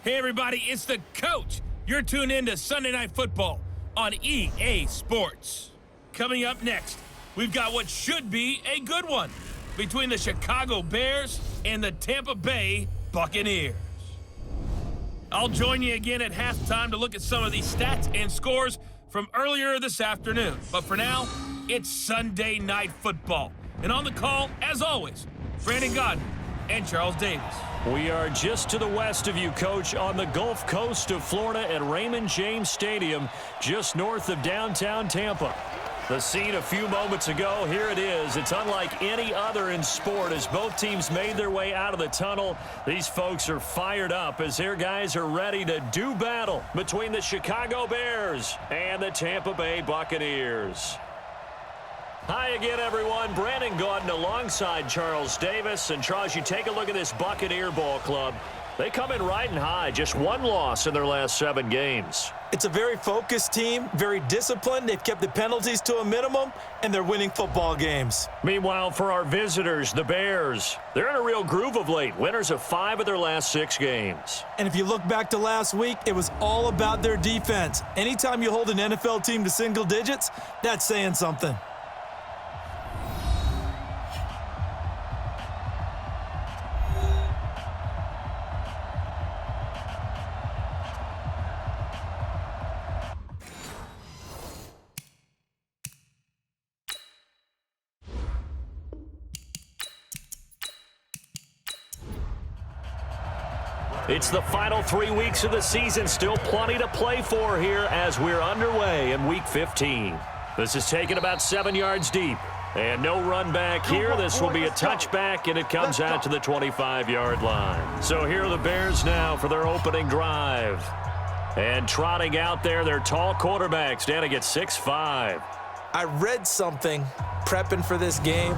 Hey everybody, it's the coach. You're tuned in to Sunday Night Football on EA Sports. Coming up next, we've got what should be a good one between the Chicago Bears and the Tampa Bay Buccaneers. I'll join you again at halftime to look at some of these stats and scores from earlier this afternoon. But for now, it's Sunday Night Football. And on the call, as always, Brandon Godden and Charles Davis. We are just to the west of you, Coach, on the Gulf Coast of Florida at Raymond James Stadium, just north of downtown Tampa. The scene a few moments ago, here it is. It's unlike any other in sport as both teams made their way out of the tunnel. These folks are fired up as their guys are ready to do battle between the Chicago Bears and the Tampa Bay Buccaneers. Hi again, everyone. Brandon Godden alongside Charles Davis. And, Charles, you take a look at this Buccaneer ball club. They come in riding high, just one loss in their last 7 games. It's a very focused team, very disciplined. They've kept the penalties to a minimum, and they're winning football games. Meanwhile, for our visitors, the Bears, they're in a real groove of late. Winners of 5 of their last 6 games. And if you look back to last week, it was all about their defense. Anytime you hold an NFL team to single digits, that's saying something. It's the final 3 weeks of the season. Still plenty to play for here as we're underway in Week 15. This is taken about 7 yards deep. And no run back here. This will be a touchback, and it comes out to the 25-yard line. So here are the Bears now for their opening drive. And trotting out there, their tall quarterback standing at 6'5". I read something prepping for this game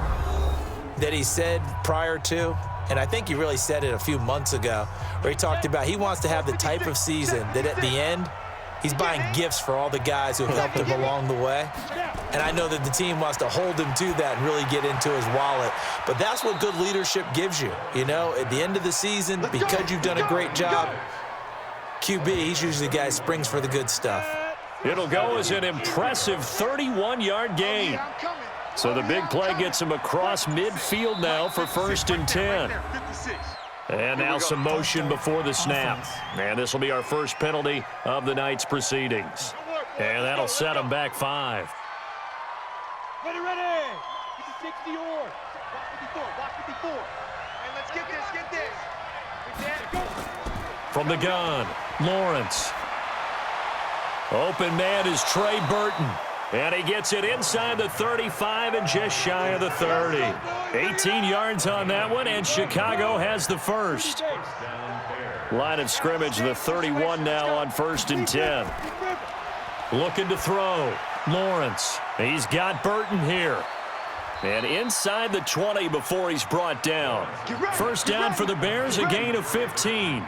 that he said prior to, and I think he really said it a few months ago, where he talked about he wants to have the type of season that at the end, he's buying gifts for all the guys who have helped him along the way. And I know that the team wants to hold him to that and really get into his wallet. But that's what good leadership gives you. You know, at the end of the season, because you've done a great job, QB, he's usually the guy who springs for the good stuff. It'll go as an impressive 31-yard gain. So the big play gets him across midfield now for 1st and 10. And now some motion before the snap. And this will be our first penalty of the night's proceedings. And that'll set him back 5. Ready, ready. Get the 60 or. Block 54. And let's get this. From the gun, Lawrence. Open man is Trey Burton. And he gets it inside the 35 and just shy of the 30. 18 yards on that one, and Chicago has the first. Line of scrimmage, the 31 now on 1st and 10. Looking to throw. Lawrence. He's got Burton here. And inside the 20 before he's brought down. First down for the Bears, a gain of 15.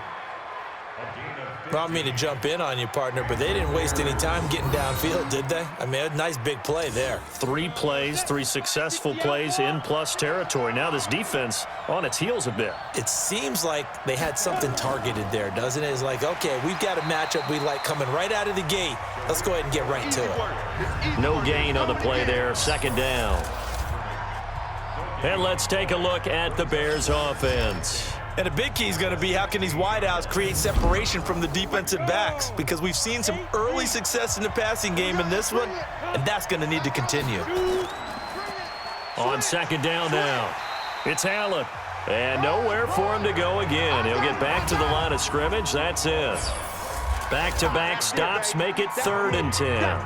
I don't mean to jump in on you, partner, but they didn't waste any time getting downfield, did they? I mean, a nice big play there. 3 plays, 3 successful plays in plus territory. Now this defense on its heels a bit. It seems like they had something targeted there, doesn't it? It's like, okay, we've got a matchup we like coming right out of the gate. Let's go ahead and get right to it. No gain on the play there, 2nd down. And let's take a look at the Bears offense. And a big key is going to be how can these wideouts create separation from the defensive backs, because we've seen some early success in the passing game in this one, and that's going to need to continue. On 2nd down now, it's Allen. And nowhere for him to go again. He'll get back to the line of scrimmage. That's it. Back-to-back stops make it 3rd and 10.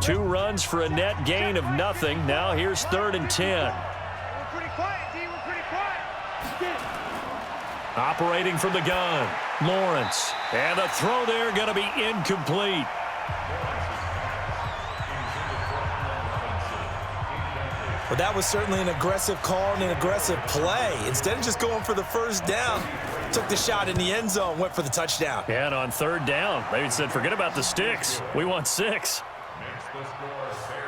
2 runs for a net gain of nothing. Now here's 3rd and 10. We're pretty quiet, D. We're pretty quiet. Operating from the gun, Lawrence. And the throw there going to be incomplete. Well, that was certainly an aggressive call and an aggressive play. Instead of just going for the first down, took the shot in the end zone, went for the touchdown. And on 3rd down, they said, forget about the sticks. We want 6.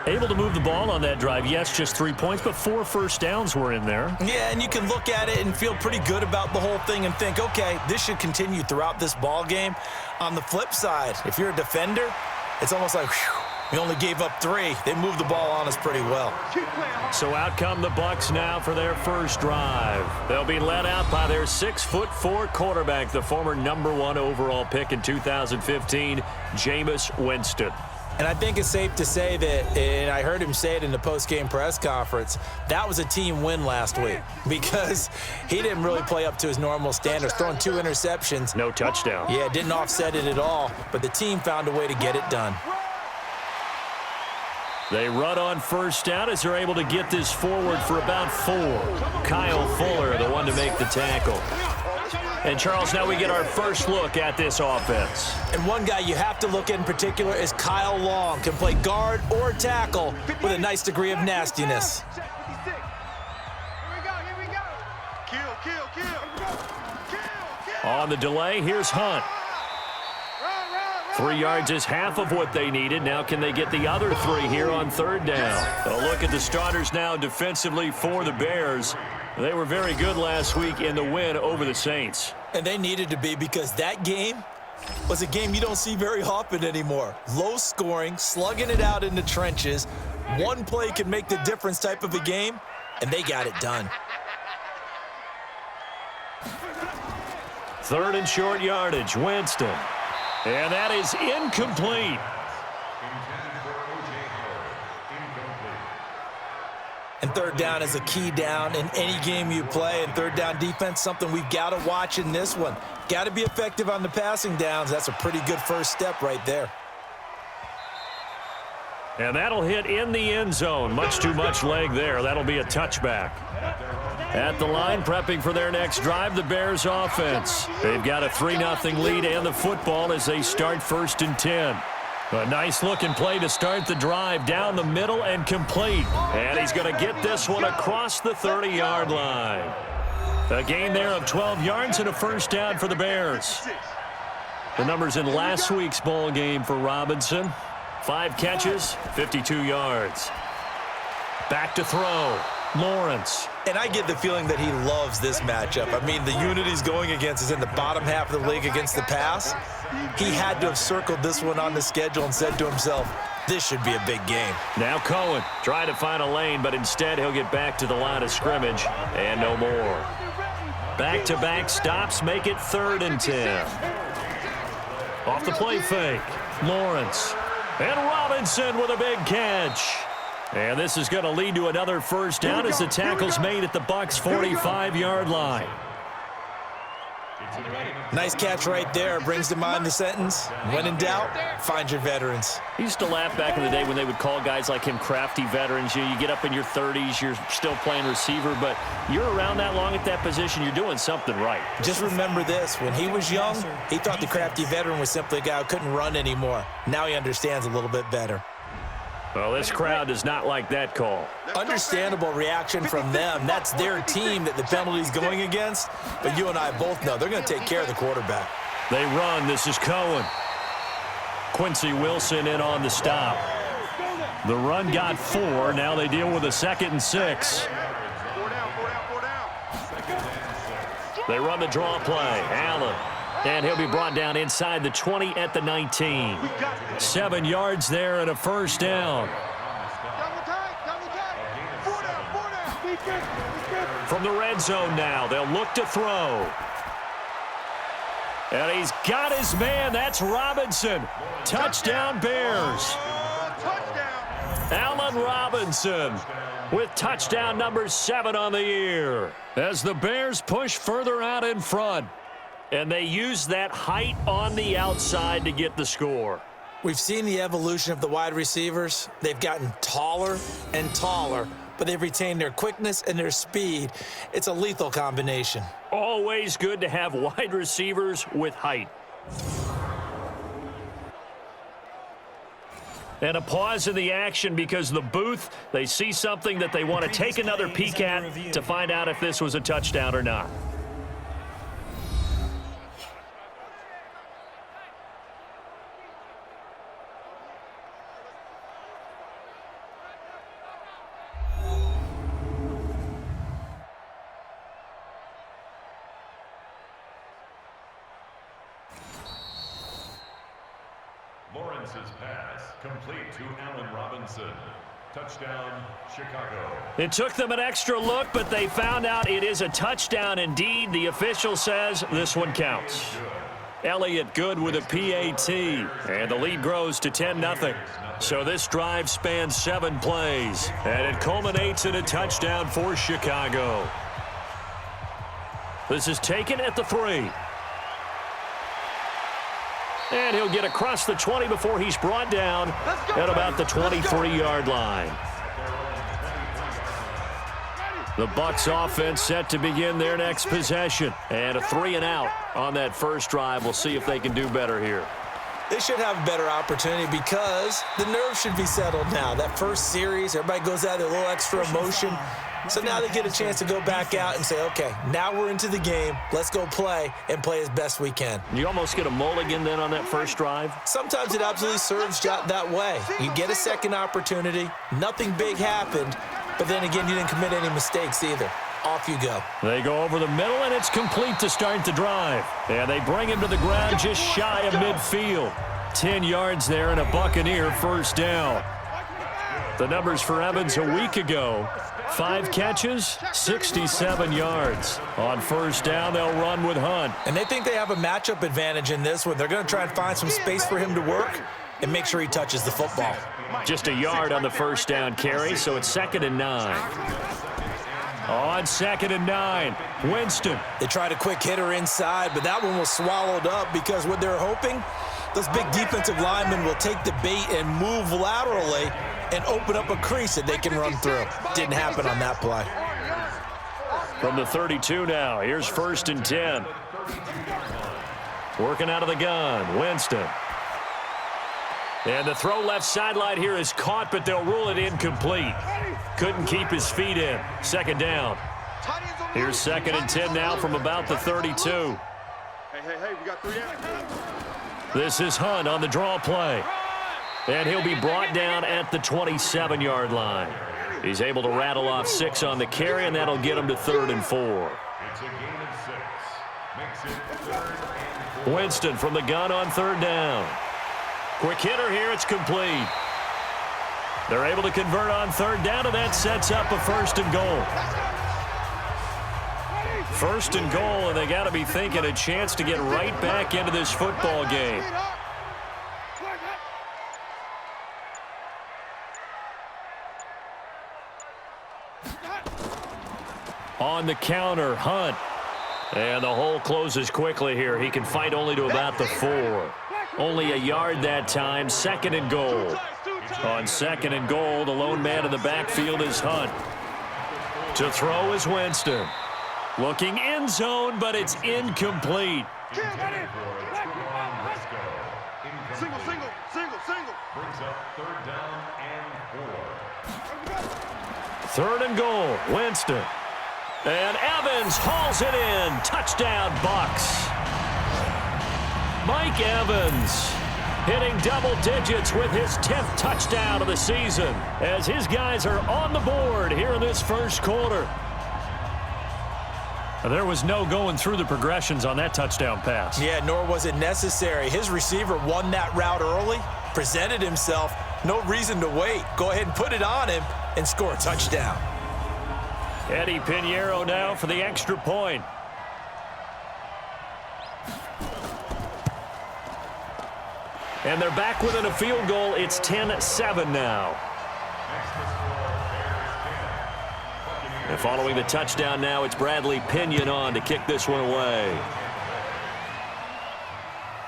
Able to move the ball on that drive. Yes, just 3 points, but 4 first downs were in there. Yeah, and you can look at it and feel pretty good about the whole thing and think, okay, this should continue throughout this ball game. On the flip side, if you're a defender, it's almost like, whew, we only gave up 3. They moved the ball on us pretty well. So out come the Bucs now for their first drive. They'll be led out by their 6'4" quarterback, the former #1 overall pick in 2015, Jameis Winston. And I think it's safe to say that, and I heard him say it in the post-game press conference, that was a team win last week because he didn't really play up to his normal standards, throwing 2 interceptions. No touchdown. Yeah, didn't offset it at all, but the team found a way to get it done. They run on first down as they're able to get this forward for about 4. Kyle Fuller, the one to make the tackle. And, Charles, now we get our first look at this offense. And one guy you have to look at in particular is Kyle Long. Can play guard or tackle with a nice degree of nastiness. Here we go. Kill. On the delay, here's Hunt. 3 yards is half of what they needed. Now can they get the other 3 here on third down? A look at the starters now defensively for the Bears. They were very good last week in the win over the Saints. And they needed to be because that game was a game you don't see very often anymore. Low scoring, slugging it out in the trenches. One play can make the difference type of a game, and they got it done. 3rd and short yardage, Winston. And that is incomplete. And third down is a key down in any game you play. And third down defense, something we've got to watch in this one. Got to be effective on the passing downs. That's a pretty good first step right there. And that'll hit in the end zone. Much too much leg there. That'll be a touchback. At the line, prepping for their next drive, the Bears offense. They've got a 3-0 lead and the football as they start 1st and 10. A nice-looking play to start the drive down the middle and complete. And he's going to get this one across the 30-yard line. A gain there of 12 yards and a first down for the Bears. The numbers in last week's ball game for Robinson. 5 catches, 52 yards. Back to throw. Lawrence. And I get the feeling that he loves this matchup. I mean, the unit he's going against is in the bottom half of the league against the pass. He had to have circled this one on the schedule and said to himself, this should be a big game. Now Cohen trying to find a lane, but instead he'll get back to the line of scrimmage and no more. Back-to-back stops make it 3rd and 10. Off the play fake. Lawrence. And Robinson with a big catch. And this is going to lead to another first down as the tackle's made at the Bucs' 45-yard line. Nice catch right there. Brings to mind the sentence, when in doubt, find your veterans. I used to laugh back in the day when they would call guys like him crafty veterans. You get up in your 30s, you're still playing receiver, but you're around that long at that position, you're doing something right. Just remember this. When he was young, he thought the crafty veteran was simply a guy who couldn't run anymore. Now he understands a little bit better. Well, this crowd does not like that call. Understandable reaction from them. That's their team that the penalty's going against. But you and I both know they're going to take care of the quarterback. They run. This is Cohen. Quincy Wilson in on the stop. The run got 4. Now they deal with a 2nd and 6. They run the draw play. Allen. And he'll be brought down inside the 20 at the 19. 7 yards there and a first down. From the red zone now, they'll look to throw. And he's got his man. That's Robinson. Touchdown, Bears. Allen Robinson with touchdown number 7 on the year. As the Bears push further out in front. And they use that height on the outside to get the score. We've seen the evolution of the wide receivers. They've gotten taller and taller, but they've retained their quickness and their speed. It's a lethal combination. Always good to have wide receivers with height. And a pause in the action because the booth, they see something that they want to take another peek at to find out if this was a touchdown or not. Lawrence's pass, complete to Allen Robinson. Touchdown, Chicago. It took them an extra look, but they found out it is a touchdown indeed. The official says this one counts. Elliott good with a PAT, and the lead grows to 10-0. So this drive spans 7 plays, and it culminates in a touchdown for Chicago. This is taken at the 3. And he'll get across the 20 before he's brought down at about the 23-yard line. The Bucs offense set to begin their next possession. And a 3-and-out on that first drive. We'll see if they can do better here. They should have a better opportunity because the nerves should be settled now. That first series, everybody goes out with a little extra emotion. So now they get a chance to go back out and say, okay, now we're into the game. Let's go play and play as best we can. You almost get a mulligan then on that first drive? Sometimes it absolutely serves that way. You get a second opportunity. Nothing big happened. But then again, you didn't commit any mistakes either. Off you go. They go over the middle, and it's complete to start the drive. And they bring him to the ground just shy of midfield. 10 yards there and a Buccaneer first down. The numbers for Evans a week ago. 5 catches, 67 yards. On first down, they'll run with Hunt. And they think they have a matchup advantage in this one. They're going to try and find some space for him to work and make sure he touches the football. Just a yard on the first down carry, so it's 2nd and 9. On 2nd and 9, Winston. They tried a quick hitter inside, but that one was swallowed up because what they're hoping, those big defensive linemen will take the bait and move laterally and open up a crease that they can run through. Didn't happen on that play. From the 32 now, here's 1st and 10. Working out of the gun, Winston. And the throw left sideline here is caught, but they'll rule it incomplete. Couldn't keep his feet in. 2nd down. Here's 2nd and 10 now from about the 32. Hey, we got 3 down. This is Hunt on the draw play. And he'll be brought down at the 27-yard line. He's able to rattle off 6 on the carry, and that'll get him to 3rd and 4. It's a gain of 6. Makes it 3rd and 4. Winston from the gun on 3rd down. Quick hitter here, it's complete. They're able to convert on 3rd down, and that sets up a 1st and goal. 1st and goal, and they got to be thinking a chance to get right back into this football game. On the counter, Hunt. And the hole closes quickly here. He can fight only to about the 4. Only a yard that time, 2nd and goal. On 2nd and goal, the lone man in the backfield is Hunt. To throw is Winston. Looking end zone, but it's incomplete. Single. Brings up 3rd down and 4. 3rd and goal, Winston. And Evans hauls it in. Touchdown, Bucs. Mike Evans hitting double digits with his 10th touchdown of the season as his guys are on the board here in this first quarter. There was no going through the progressions on that touchdown pass. Yeah, nor was it necessary. His receiver won that route early, presented himself, no reason to wait. Go ahead and put it on him and score a touchdown. Eddie Pinheiro now for the extra point. And they're back within a field goal. It's 10-7 now. And following the touchdown now, it's Bradley Pinion on to kick this one away.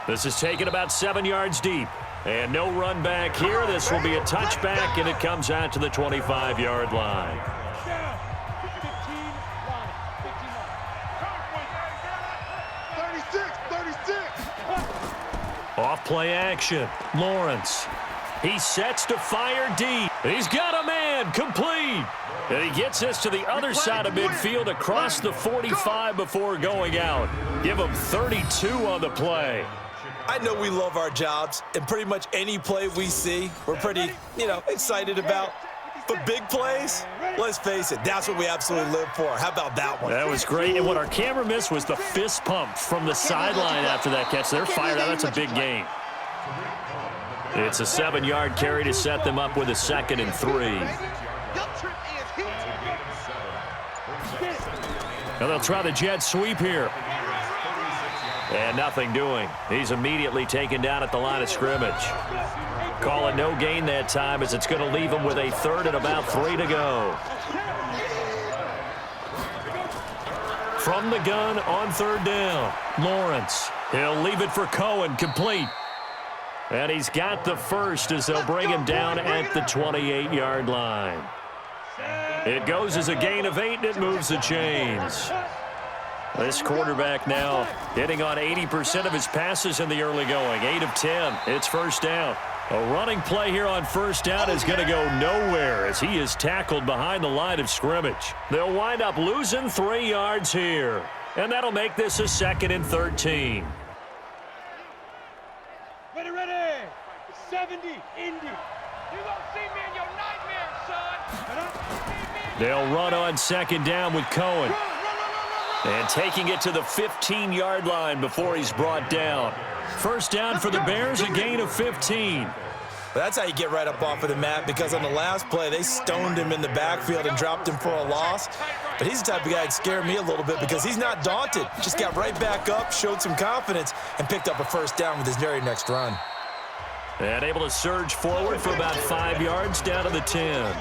This is taken about 7 yards deep. And no run back here. This will be a touchback, and it comes out to the 25-yard line. Off play action. Lawrence. He sets to fire deep. He's got a man complete. And he gets this to the other side of midfield across the 45 before going out. Give him 32 on the play. I know we love our jobs, and pretty much any play we see, we're pretty, excited about. But big plays, let's face it, that's what we absolutely live for. How about that one? That was great. And what our camera missed was the fist pump from the sideline after that catch. They're fired out. That's a big game. It's a 7-yard carry to set them up with a 2nd and 3. And they'll try the jet sweep here. And nothing doing. He's immediately taken down at the line of scrimmage. Call it no gain that time as it's going to leave him with a 3rd and about 3 to go. From the gun on 3rd down, Lawrence. He'll leave it for Cohen, complete. And he's got the first as they'll bring him down at the 28-yard line. It goes as a gain of 8, and it moves the chains. This quarterback now hitting on 80% of his passes in the early going. 8 of 10. It's 1st down. A running play here on 1st down is going to go nowhere as he is tackled behind the line of scrimmage. They'll wind up losing 3 yards here. And that'll make this a 2nd and 13. Ready. 70, Indy. You gonna see me in your nightmare, son. They'll run on 2nd down with Cohen. And taking it to the 15-yard line before he's brought down. 1st down for the Bears, a gain of 15. That's how you get right up off of the mat, because on the last play, they stoned him in the backfield and dropped him for a loss. But he's the type of guy that scared me a little bit because he's not daunted. Just got right back up, showed some confidence, and picked up a 1st down with his very next run. And able to surge forward for about 5 yards down to the 10.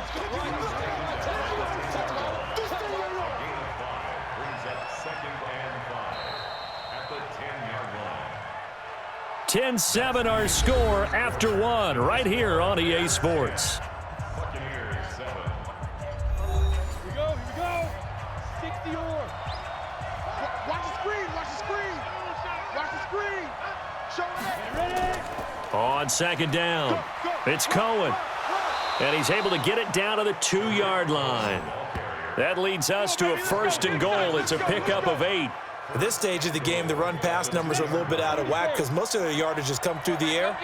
10-7 our score after 1 right here on EA Sports. Buccaneers 7. Here we go. 60 or. Watch the screen. Watch the screen. Show it. Ready. On 2nd down, it's Cohen. And he's able to get it down to the 2-yard line. That leads us to a 1st and goal. It's a pickup of 8. At this stage of the game, the run-pass numbers are a little bit out of whack because most of their yardage has come through the air.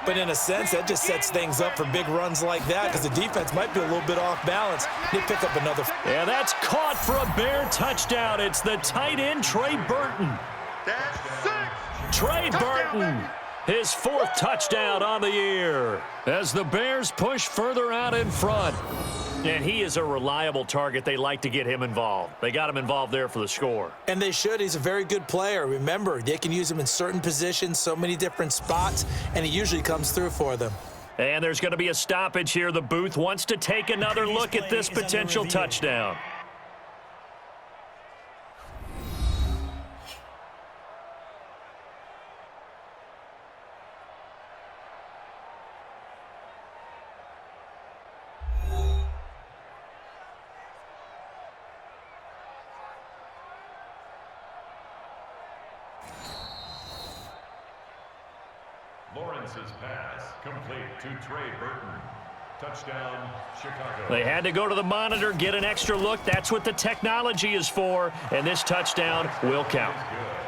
But in a sense, that just sets things up for big runs like that because the defense might be a little bit off balance. They pick up another. And that's caught for a Bear touchdown. It's the tight end, Trey Burton. Trey Burton, his 4th touchdown on the year as the Bears push further out in front. And he is a reliable target. They like to get him involved. They got him involved there for the score. And they should. He's a very good player. Remember, they can use him in certain positions, so many different spots, and he usually comes through for them. And there's going to be a stoppage here. The booth wants to take another look at this potential touchdown. Lawrence's pass complete to Trey Burton. Touchdown, Chicago. They had to go to the monitor, get an extra look. That's what the technology is for. And this touchdown will count.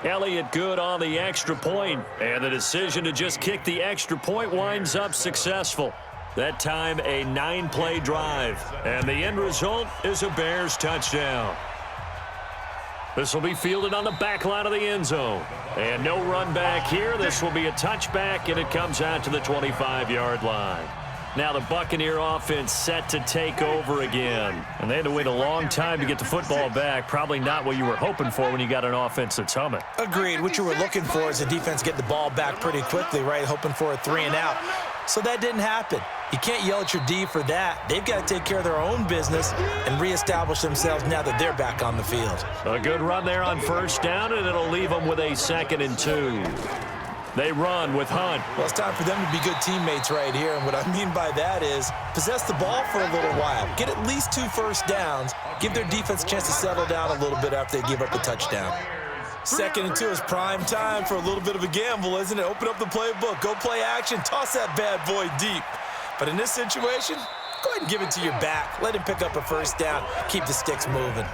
Elliott good on the extra point. And the decision to just kick the extra point winds up successful. That time a 9-play drive. And the end result is a Bears touchdown. This will be fielded on the back line of the end zone. And no run back here. This will be a touchback, and it comes out to the 25-yard line. Now the Buccaneer offense set to take over again. And they had to wait a long time to get the football back. Probably not what you were hoping for when you got an offense that's humming. Agreed. What you were looking for is the defense get the ball back pretty quickly, right? Hoping for a 3 and out. So that didn't happen. You can't yell at your D for that. They've got to take care of their own business and reestablish themselves now that they're back on the field. A good run there on 1st down, and it'll leave them with a 2nd and 2. They run with Hunt. Well, it's time for them to be good teammates right here. And what I mean by that is possess the ball for a little while. Get at least 2 first downs. Give their defense a chance to settle down a little bit after they give up a touchdown. 2nd and 2 is prime time for a little bit of a gamble, isn't it? Open up the playbook. Go play action. Toss that bad boy deep. But in this situation, go ahead and give it to your back. Let him pick up a 1st down. Keep the sticks moving.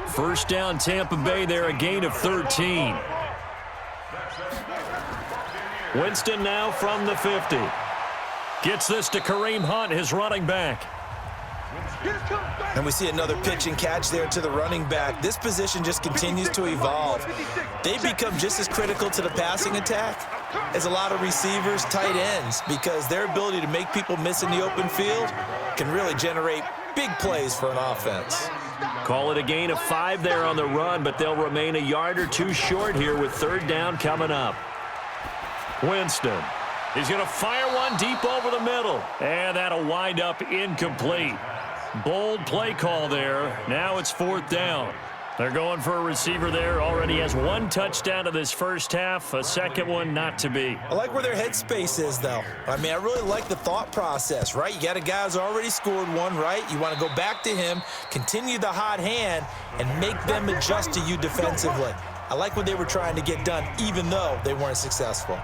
1st down, Tampa Bay there, a gain of 13. Winston now from the 50. Gets this to Kareem Hunt, his running back. And we see another pitch and catch there to the running back. This position just continues to evolve. They become just as critical to the passing attack is a lot of receivers, tight ends, because their ability to make people miss in the open field can really generate big plays for an offense. Call it a gain of 5 there on the run, but they'll remain a yard or two short here with third down coming up. Winston. He's going to fire one deep over the middle, and that'll wind up incomplete. Bold play call there. Now it's fourth down. They're going for a receiver there. Already has 1 touchdown in this first half. A second one not to be. I like where their headspace is, though. I mean, I really like the thought process, right? You got a guy who's already scored one, right? You want to go back to him, continue the hot hand, and make them adjust to you defensively. I like what they were trying to get done, even though they weren't successful.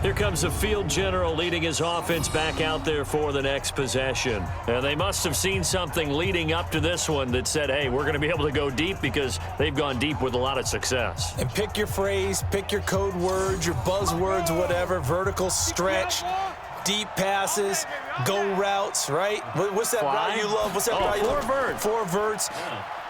Here comes the field general leading his offense back out there for the next possession. And they must have seen something leading up to this one that said, hey, we're going to be able to go deep, because they've gone deep with a lot of success. And pick your phrase, pick your code words, your buzzwords, whatever, vertical stretch, deep passes, go routes, right? What's that route you love? What's that route you love? 4 verts. 4 verts.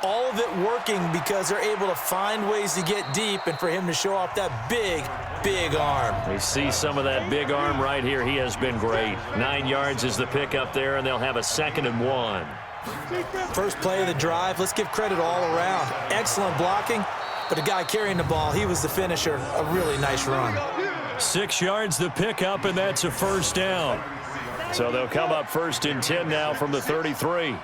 All of it working because they're able to find ways to get deep and for him to show off that big, big arm. We see some of that big arm right here. He has been great. 9 yards is the pickup there, and they'll have a 2nd and 1. First play of the drive. Let's give credit all around. Excellent blocking, but the guy carrying the ball, he was the finisher. A really nice run. 6 yards the pickup, and that's a first down. So they'll come up 1st and 10 now from the 33.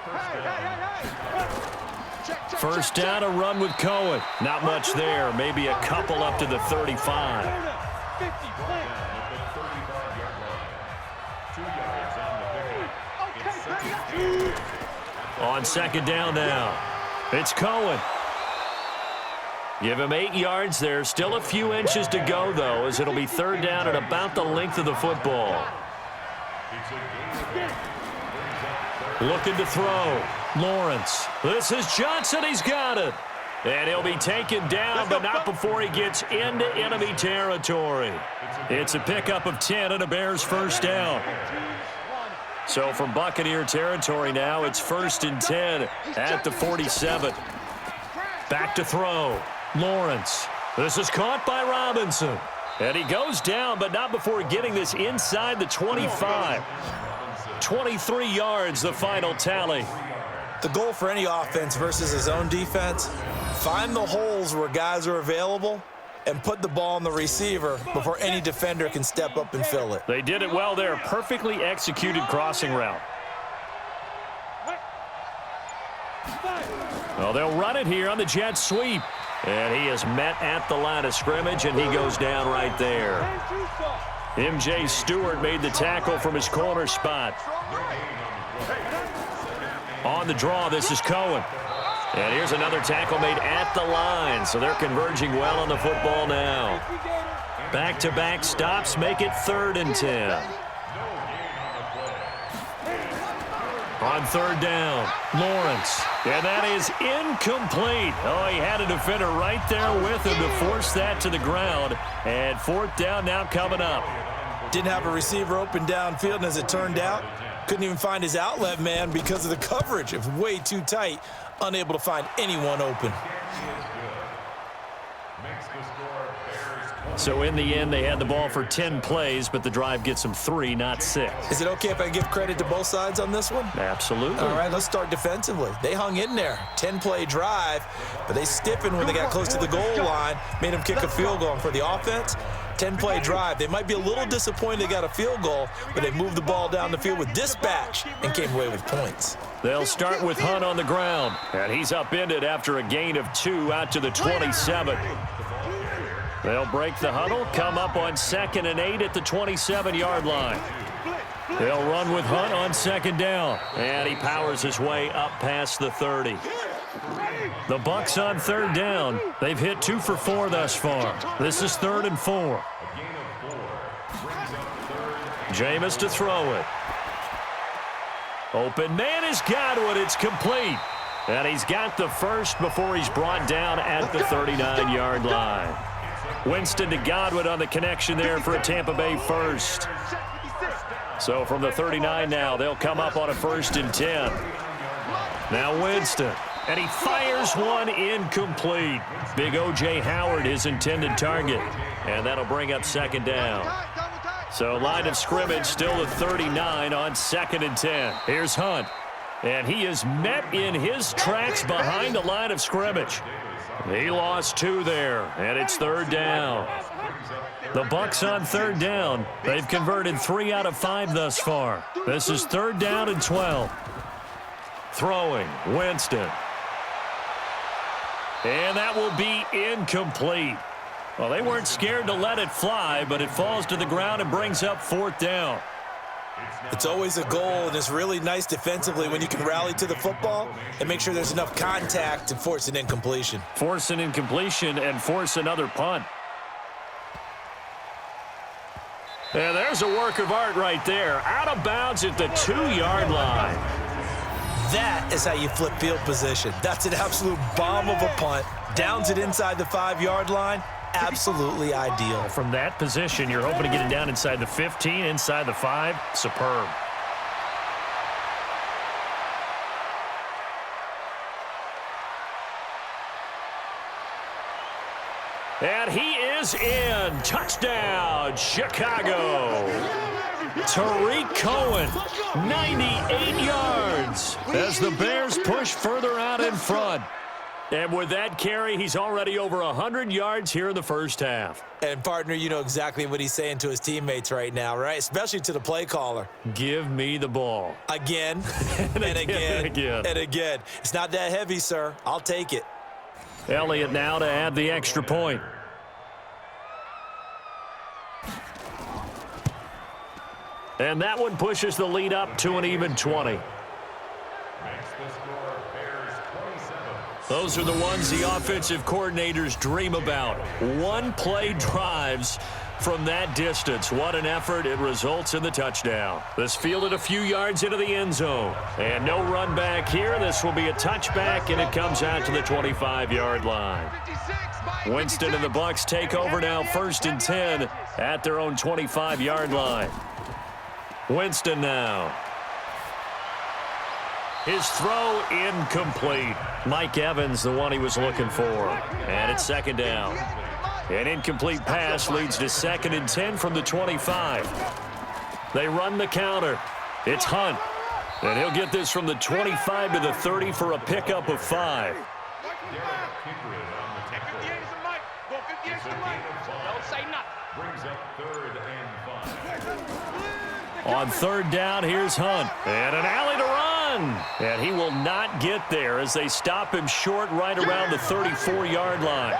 First down, a run with Cohen. Not much there. Maybe a couple up to the 35. On 2nd down now. It's Cohen. Give him 8 yards there. Still a few inches to go, though, as it'll be 3rd down at about the length of the football. Looking to throw. Lawrence. This is Johnson. He's got it. And he'll be taken down, but not before he gets into enemy territory. It's a pickup of 10 and a Bears first down. So from Buccaneer territory now, it's 1st and 10 at the 47. Back to throw. Lawrence. This is caught by Robinson. And he goes down, but not before getting this inside the 25. 23 yards, the final tally. The goal for any offense versus his own defense, find the holes where guys are available and put the ball on the receiver before any defender can step up and fill it. They did it well there. Perfectly executed crossing route. Well, they'll run it here on the jet sweep. And he is met at the line of scrimmage, and he goes down right there. M.J. Stewart made the tackle from his corner spot. On the draw, this is Cohen. And here's another tackle made at the line, so they're converging well on the football now. Back-to-back stops make it 3rd and 10. On 3rd down, Lawrence. And that is incomplete. Oh, he had a defender right there with him to force that to the ground. And 4th down now coming up. Didn't have a receiver open downfield, and as it turned out, couldn't even find his outlet man because of the coverage. It was way too tight, unable to find anyone open. So in the end, they had the ball for 10 plays, but the drive gets them 3, not 6. Is it okay if I give credit to both sides on this one? Absolutely. All right, let's start defensively. They hung in there. 10-play drive, but they stiffened when they got close to the goal line, made them kick a field goal. And for the offense, 10-play drive. They might be a little disappointed they got a field goal, but they moved the ball down the field with dispatch and came away with points. They'll start with Hunt on the ground, and he's upended after a gain of 2 out to the 27. They'll break the huddle, come up on 2nd and 8 at the 27-yard line. They'll run with Hunt on 2nd down, and he powers his way up past the 30. The Bucs on 3rd down. They've hit 2 for 4 thus far. This is 3rd and 4. Jameis to throw it. Open man has got it. It's complete. And he's got the first before he's brought down at the 39-yard line. Winston to Godwin on the connection there for a Tampa Bay first. So from the 39 now, they'll come up on a 1st and 10. Now Winston. And he fires one incomplete. Big O.J. Howard, his intended target. and that'll bring up second down. So line of scrimmage still at 39 on 2nd and 10. Here's Hunt. And he is met in his tracks behind the line of scrimmage. He lost 2 there, and it's 3rd down. The Bucs on 3rd down. They've converted 3 out of 5 thus far. This is 3rd down and 12. Throwing, Winston. And that will be incomplete. Well, they weren't scared to let it fly, but it falls to the ground and brings up 4th down. It's always a goal, and it's really nice defensively when you can rally to the football and make sure there's enough contact to force an incompletion. Force an incompletion and force another punt. And there's a work of art right there. Out of bounds at the 2-yard line. That is how you flip field position. That's an absolute bomb of a punt. Downs it inside the 5-yard line. Absolutely ideal. From that position, you're hoping to get it down inside the 15, inside the 5. Superb. And he is in. Touchdown, Chicago. Tariq Cohen, 98 yards as the Bears push further out in front. And with that carry, he's already over 100 yards here in the first half. And, partner, you know exactly what he's saying to his teammates right now, right? Especially to the play caller. Give me the ball. Again, and again, and again. It's not that heavy, sir. I'll take it. Elliott now to add the extra point. And that one pushes the lead up to an even 20. Those are the ones the offensive coordinators dream about. One-play drives from that distance. What an effort. It results in the touchdown. This fielded a few yards into the end zone. And no run back here. This will be a touchback, and it comes out to the 25-yard line. Winston and the Bucs take over now, 1st and 10 at their own 25-yard line. Winston now. His throw incomplete. Mike Evans, the one he was looking for. And it's 2nd down. An incomplete pass leads to 2nd and 10 from the 25. They run the counter. It's Hunt. And he'll get this from the 25 to the 30 for a pickup of 5. On 3rd down, here's Hunt. And an alley to run. And he will not get there as they stop him short right around the 34-yard line.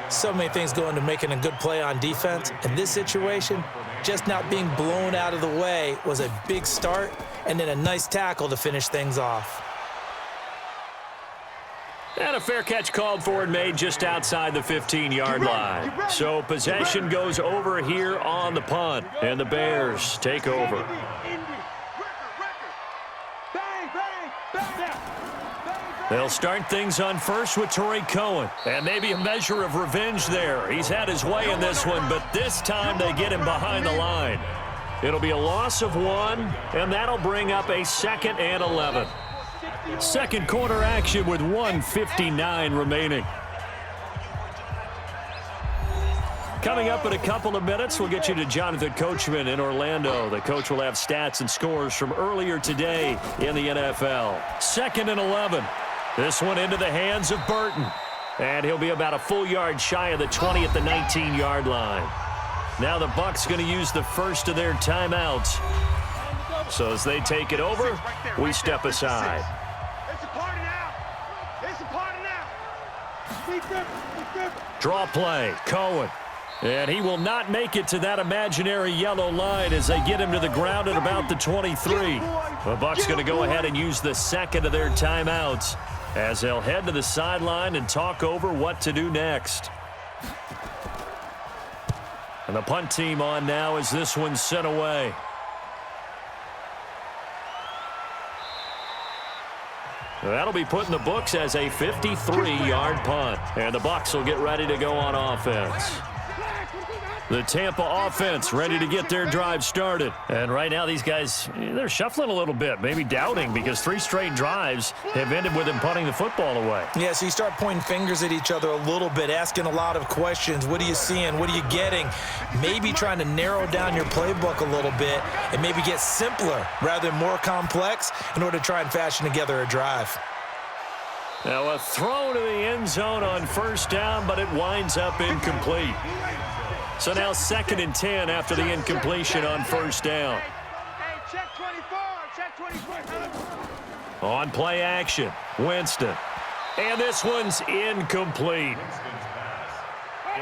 So many things go into making a good play on defense. In this situation, just not being blown out of the way was a big start, and then a nice tackle to finish things off. And a fair catch called for and made just outside the 15-yard line. So possession goes over here on the punt, and the Bears take over. They'll start things on first with Tariq Cohen. And maybe a measure of revenge there. He's had his way in this one, but this time they get him behind the line. It'll be a loss of 1, and that'll bring up a 2nd and 11. Second quarter action with 1:59 remaining. Coming up in a couple of minutes, we'll get you to Jonathan Coachman in Orlando. The coach will have stats and scores from earlier today in the NFL. 2nd and 11. This one into the hands of Burton. And he'll be about a full yard shy of the 20 at the 19-yard line. Now the Bucs going to use the first of their timeouts. So as they take it over, we step aside. Draw play, Cohen. And he will not make it to that imaginary yellow line as they get him to the ground at about the 23. The Bucs going to go ahead and use the 2nd of their timeouts as they'll head to the sideline and talk over what to do next. And the punt team on now as this one's sent away. That'll be put in the books as a 53-yard punt. And the Bucs will get ready to go on offense. The Tampa offense ready to get their drive started. And right now these guys, they're shuffling a little bit, maybe doubting, because 3 straight drives have ended with them punting the football away. Yeah, so you start pointing fingers at each other a little bit, asking a lot of questions. What are you seeing? What are you getting? Maybe trying to narrow down your playbook a little bit and maybe get simpler rather than more complex in order to try and fashion together a drive. Now a throw to the end zone on first down, but it winds up incomplete. So now 2nd and 10 after the incompletion on first down. Hey, check 24, check 24. On play action, Winston. And this one's incomplete.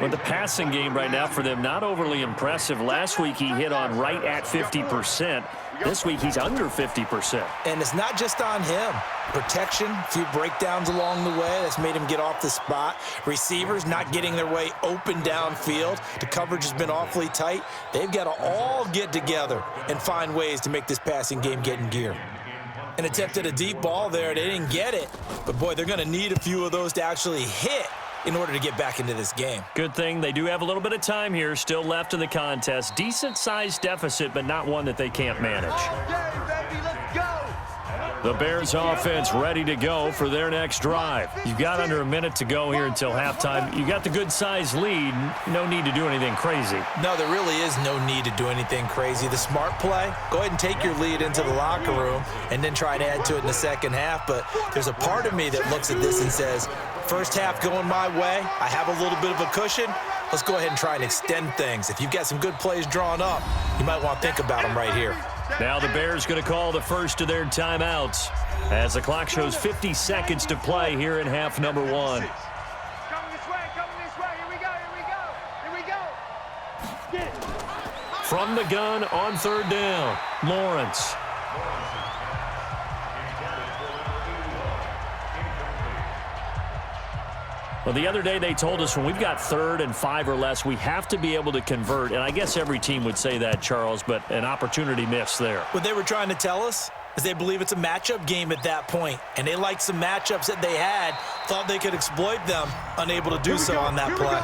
Well, the passing game right now for them, not overly impressive. Last week he hit on right at 50%. This week he's under 50%. And it's not just on him. Protection, a few breakdowns along the way that's made him get off the spot. Receivers not getting their way open downfield. The coverage has been awfully tight. They've got to all get together and find ways to make this passing game get in gear. An attempt at a deep ball there. They didn't get it. But, boy, they're going to need a few of those to actually hit in order to get back into this game. Good thing they do have a little bit of time here still left in the contest. Decent-sized deficit, but not one that they can't manage. Okay, baby, let's go. The Bears offense ready to go for their next drive. You've got under a minute to go here until halftime. You got the good-sized lead. No need to do anything crazy. No, there really is no need to do anything crazy. The smart play, go ahead and take your lead into the locker room and then try to add to it in the second half. But there's a part of me that looks at this and says, first half going my way, I have a little bit of a cushion. Let's go ahead and try and extend things. If you've got some good plays drawn up, you might want to think about them right here. Now the Bears going to call the first of their timeouts as the clock shows 50 seconds to play here in half number 1. Coming this way, here we go. Get it. From the gun on 3rd down, Lawrence. Well, the other day they told us when we've got 3rd and 5 or less, we have to be able to convert. And I guess every team would say that, Charles, but an opportunity missed there. What they were trying to tell us is they believe it's a matchup game at that point. And they liked some matchups that they had, thought they could exploit them, unable to do so on that play.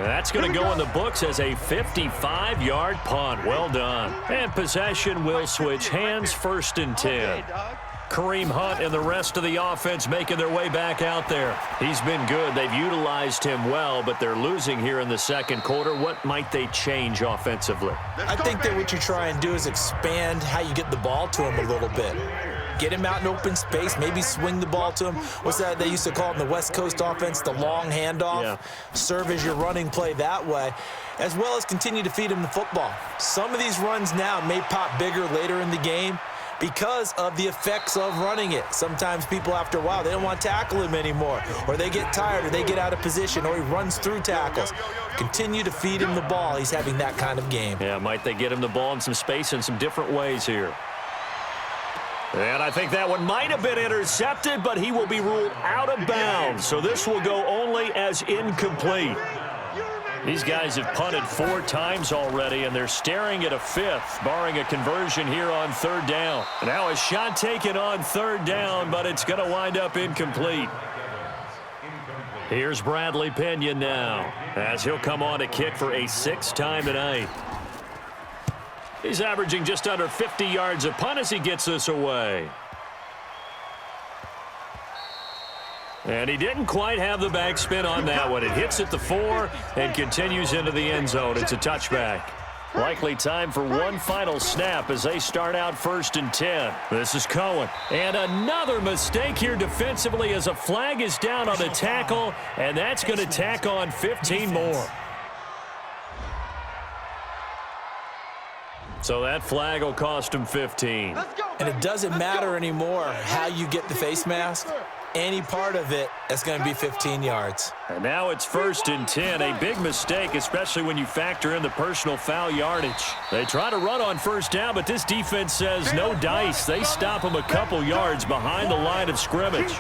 And that's going to go in the books as a 55-yard punt. Well done. And possession will switch hands, 1st and 10. Kareem Hunt and the rest of the offense making their way back out there. He's been good. They've utilized him well, but they're losing here in the second quarter. What might they change offensively? I think that what you try and do is expand how you get the ball to him a little bit. Get him out in open space, maybe swing the ball to him. What's that they used to call it in the West Coast offense, the long handoff? Yeah. Serve as your running play that way, as well as continue to feed him the football. Some of these runs now may pop bigger later in the game because of the effects of running it. Sometimes people, after a while, they don't want to tackle him anymore, or they get tired, or they get out of position, or he runs through tackles. Continue to feed him the ball. He's having that kind of game. Yeah, might they get him the ball in some space in some different ways here. And I think that one might have been intercepted, but he will be ruled out of bounds. So this will go only as incomplete. These guys have punted 4 times already, and they're staring at a 5th, barring a conversion here on 3rd down. Now a shot taken on 3rd down, but it's going to wind up incomplete. Here's Bradley Pinion now, as he'll come on to kick for a 6th time tonight. He's averaging just under 50 yards a punt as he gets this away. And he didn't quite have the backspin on that one. It hits at the 4 and continues into the end zone. It's a touchback. Likely time for one final snap as they start out 1st and 10. This is Cohen. And another mistake here defensively as a flag is down on the tackle, and that's going to tack on 15 more. So that flag will cost him 15. And it doesn't matter anymore how you get the face mask. Any part of it, that's going to be 15 yards. And now it's 1st and 10. A big mistake, especially when you factor in the personal foul yardage. They try to run on 1st down, but this defense says no dice. They stop them a couple yards behind the line of scrimmage.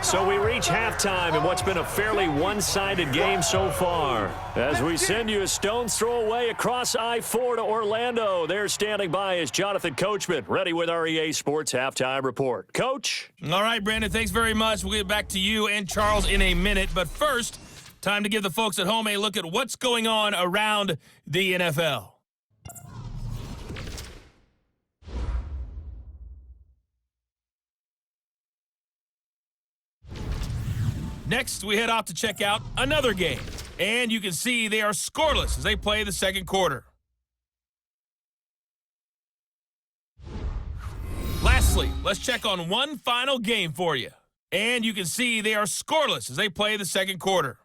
So we reach halftime in what's been a fairly one-sided game so far. As we send you a stone's throw away across I-4 to Orlando. There standing by is Jonathan Coachman, ready with our EA Sports Halftime Report. Coach? All right, Brandon, thanks very much. We'll get back to you and Charles in a minute. But first, Time to give the folks at home a look at what's going on around the NFL. Next, we head off to check out another game. And you can see they are scoreless as they play the second quarter. Lastly, let's check on one final game for you. And you can see they are scoreless as they play the second quarter.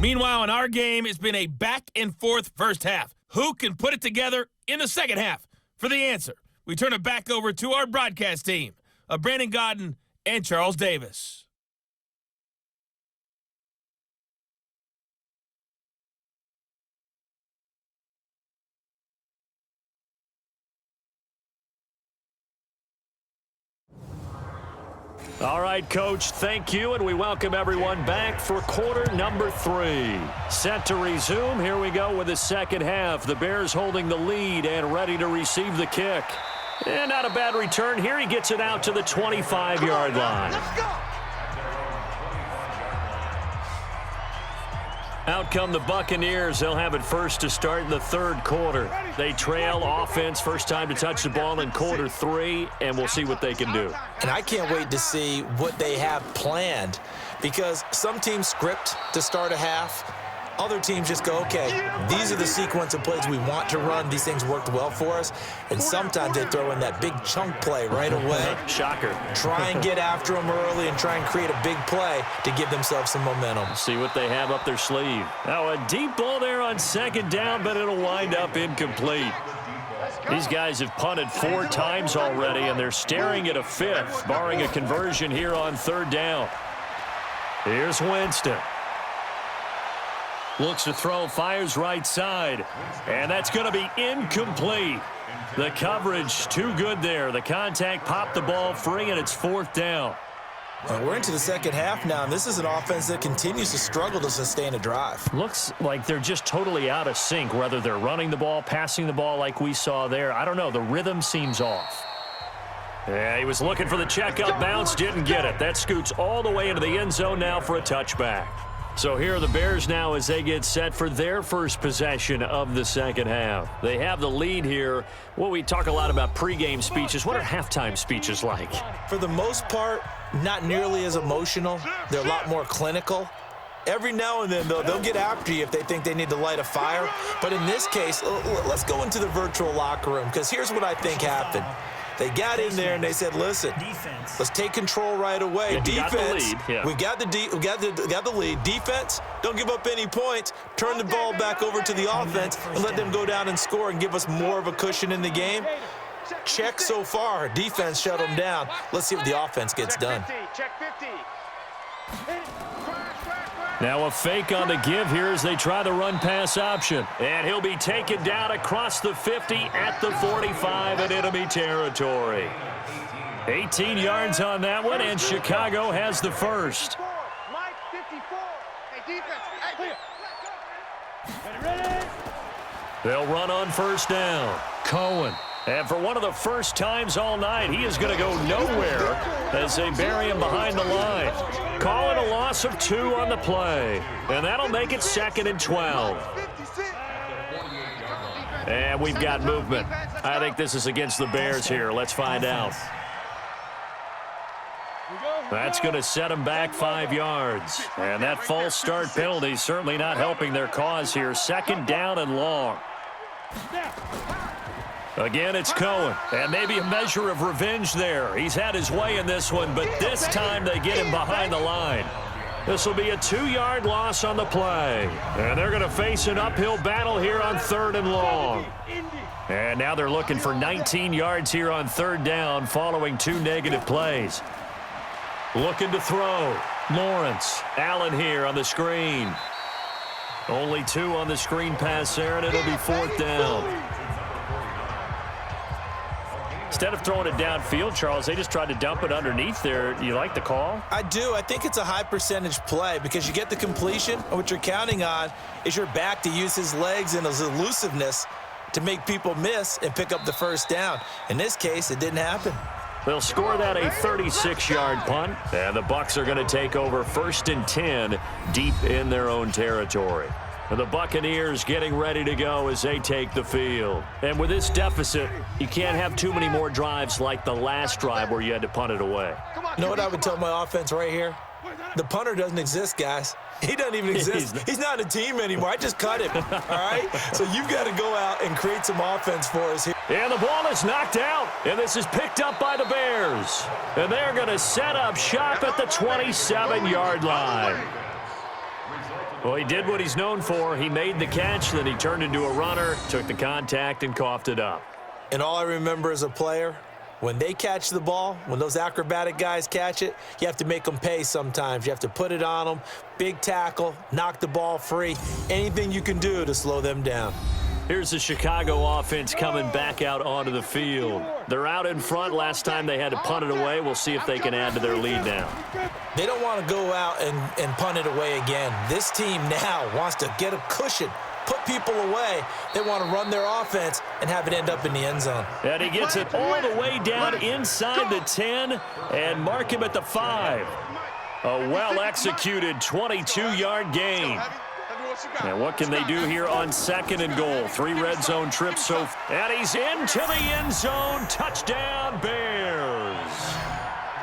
Meanwhile, in our game, it's been a back-and-forth first half. Who can put it together in the second half? For the answer, we turn it back over to our broadcast team of Brandon Godden and Charles Davis. All right, Coach, thank you, and we welcome everyone back for quarter number 3. Set to resume. Here we go with the second half. The Bears holding the lead and ready to receive the kick. And not a bad return here. He gets it out to the 25-yard line. Let's go. Out come the Buccaneers. They'll have it first to start in the third quarter. They trail offense, first time to touch the ball in quarter 3, and we'll see what they can do. And I can't wait to see what they have planned, because some teams script to start a half. Other teams just go, okay, these are the sequence of plays we want to run. These things worked well for us. And sometimes they throw in that big chunk play right away. Shocker. Try and get after them early and try and create a big play to give themselves some momentum. See what they have up their sleeve. Now a deep ball there on second down, but it'll wind up incomplete. These guys have punted 4 times already, and they're staring at a 5th, barring a conversion here on third down. Here's Winston. Looks to throw, fires right side, and that's going to be incomplete. The coverage too good there. The contact popped the ball free, and it's 4th down. Well, we're into the second half now, and this is an offense that continues to struggle to sustain a drive. Looks like they're just totally out of sync, whether they're running the ball, passing the ball like we saw there. I don't know. The rhythm seems off. Yeah, he was looking for the checkup bounce, didn't get it. That scoots all the way into the end zone now for a touchback. So here are the Bears now as they get set for their first possession of the second half. They have the lead here. Well, we talk a lot about pregame speeches. What are halftime speeches like? For the most part, not nearly as emotional. They're a lot more clinical. Every now and then, they'll get after you if they think they need to light a fire. But in this case, let's go into the virtual locker room, because here's what I think happened. They got in there and they said, "Listen, let's take control right away. Defense, we got the lead. Defense, don't give up any points. Turn the ball back over to the offense and let them go down and score and give us more of a cushion in the game." Check so far. Defense shut them down. Let's see what the offense gets done. Check 50. Now a fake on the give here as they try the run-pass option. And he'll be taken down across the 50 at the 45 in enemy territory. 18 yards on that one, and Chicago has the first. Mike, 54. Hey, defense. Hey, ready? They'll run on first down. Cohen. And for one of the first times all night, he is going to go nowhere as they bury him behind the line. Calling a loss of 2 on the play. And that'll make it 2nd and 12. And we've got movement. I think this is against the Bears here. Let's find out. That's going to set them back 5 yards. And that false start penalty is certainly not helping their cause here. 2nd down and long. Again, it's Cohen, and maybe a measure of revenge there. He's had his way in this one, but this time they get him behind the line. This will be a 2-yard loss on the play, and they're going to face an uphill battle here on 3rd and long. And now they're looking for 19 yards here on 3rd down following 2 negative plays. Looking to throw. Lawrence. Allen here on the screen. Only 2 on the screen pass there, and it'll be 4th down. Instead of throwing it downfield, Charles, they just tried to dump it underneath there. You like the call? I do. I think it's a high percentage play because you get the completion, and what you're counting on is your back to use his legs and his elusiveness to make people miss and pick up the first down. In this case, it didn't happen. They'll score that a 36-yard punt, and the Bucs are going to take over 1st and 10 deep in their own territory. And the Buccaneers getting ready to go as they take the field. And with this deficit, you can't have too many more drives like the last drive where you had to punt it away. You know what I would tell my offense right here? The punter doesn't exist, guys. He doesn't even exist. He's not a team anymore. I just cut him, all right? So you've got to go out and create some offense for us here. And the ball is knocked out, and this is picked up by the Bears. And they're going to set up shop at the 27-yard line. Well, he did what he's known for. He made the catch, then he turned into a runner, took the contact, and coughed it up. And all I remember as a player, when they catch the ball, when those acrobatic guys catch it, you have to make them pay sometimes. You have to put it on them, big tackle, knock the ball free, anything you can do to slow them down. Here's the Chicago offense coming back out onto the field. They're out in front. Last time they had to punt it away. We'll see if they can add to their lead now. They don't want to go out and punt it away again. This team now wants to get a cushion, put people away. They want to run their offense and have it end up in the end zone. And he gets it all the way down inside the 10 and mark him at the 5. A well-executed 22-yard gain. And what can they do here on 2nd and goal? 3 red zone trips so far. And he's into the end zone. Touchdown, Bears.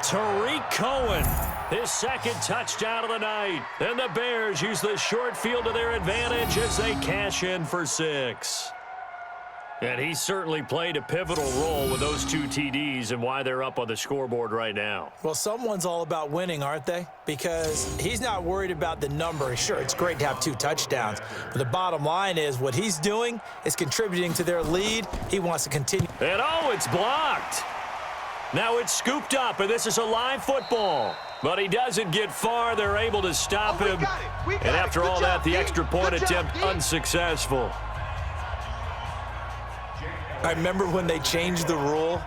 Tariq Cohen, his 2nd touchdown of the night. And the Bears use the short field to their advantage as they cash in for 6. And he certainly played a pivotal role with those 2 TDs and why they're up on the scoreboard right now. Well, someone's all about winning, aren't they? Because he's not worried about the number. Sure, it's great to have 2 touchdowns. But the bottom line is what he's doing is contributing to their lead. He wants to continue. And oh, it's blocked. Now it's scooped up, and this is a live football. But he doesn't get far. They're able to stop him. And after all that, the extra point attempt unsuccessful. I remember when they changed the rule,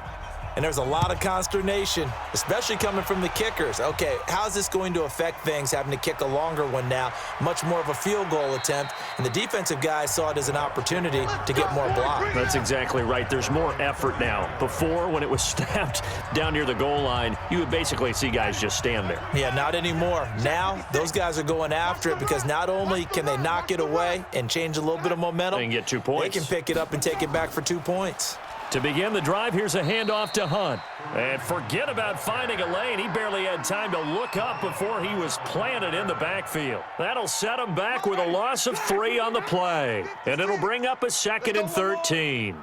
and there was a lot of consternation, especially coming from the kickers. Okay, how's this going to affect things, having to kick a longer one now, much more of a field goal attempt, and the defensive guys saw it as an opportunity to get more blocks. That's exactly right. There's more effort now. Before, when it was snapped down near the goal line, you would basically see guys just stand there. Yeah, not anymore. Now, those guys are going after it because not only can they knock it away and change a little bit of momentum, and get 2 points. They can pick it up and take it back for 2 points. To begin the drive, here's a handoff to Hunt. And forget about finding a lane. He barely had time to look up before he was planted in the backfield. That'll set him back with a loss of 3 on the play. And it'll bring up a 2nd and 13.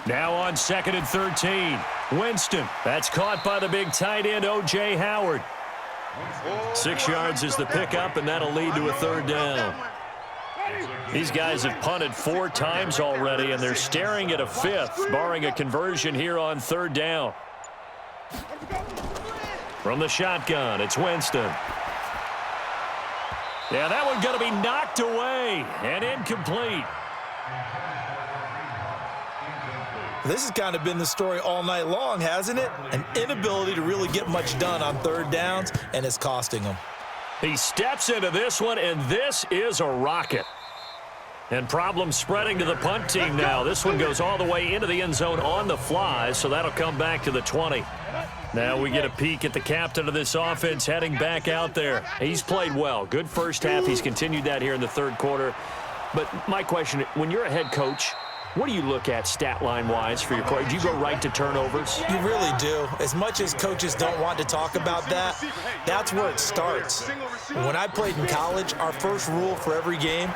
Now on 2nd and 13, Winston. That's caught by the big tight end, O.J. Howard. 6 yards is the pickup, and that'll lead to a 3rd down. These guys have punted 4 times already, and they're staring at a 5th, barring a conversion here on 3rd down. From the shotgun, it's Winston. Yeah, that one's going to be knocked away and incomplete. This has kind of been the story all night long, hasn't it? An inability to really get much done on 3rd downs, and it's costing them. He steps into this one, and this is a rocket. And problems spreading to the punt team now. This one goes all the way into the end zone on the fly, so that'll come back to the 20. Now we get a peek at the captain of this offense heading back out there. He's played well. Good first half. He's continued that here in the 3rd quarter. But my question, when you're a head coach, what do you look at stat line-wise for your play? Do you go right to turnovers? You really do. As much as coaches don't want to talk about that, that's where it starts. When I played in college, our first rule for every game,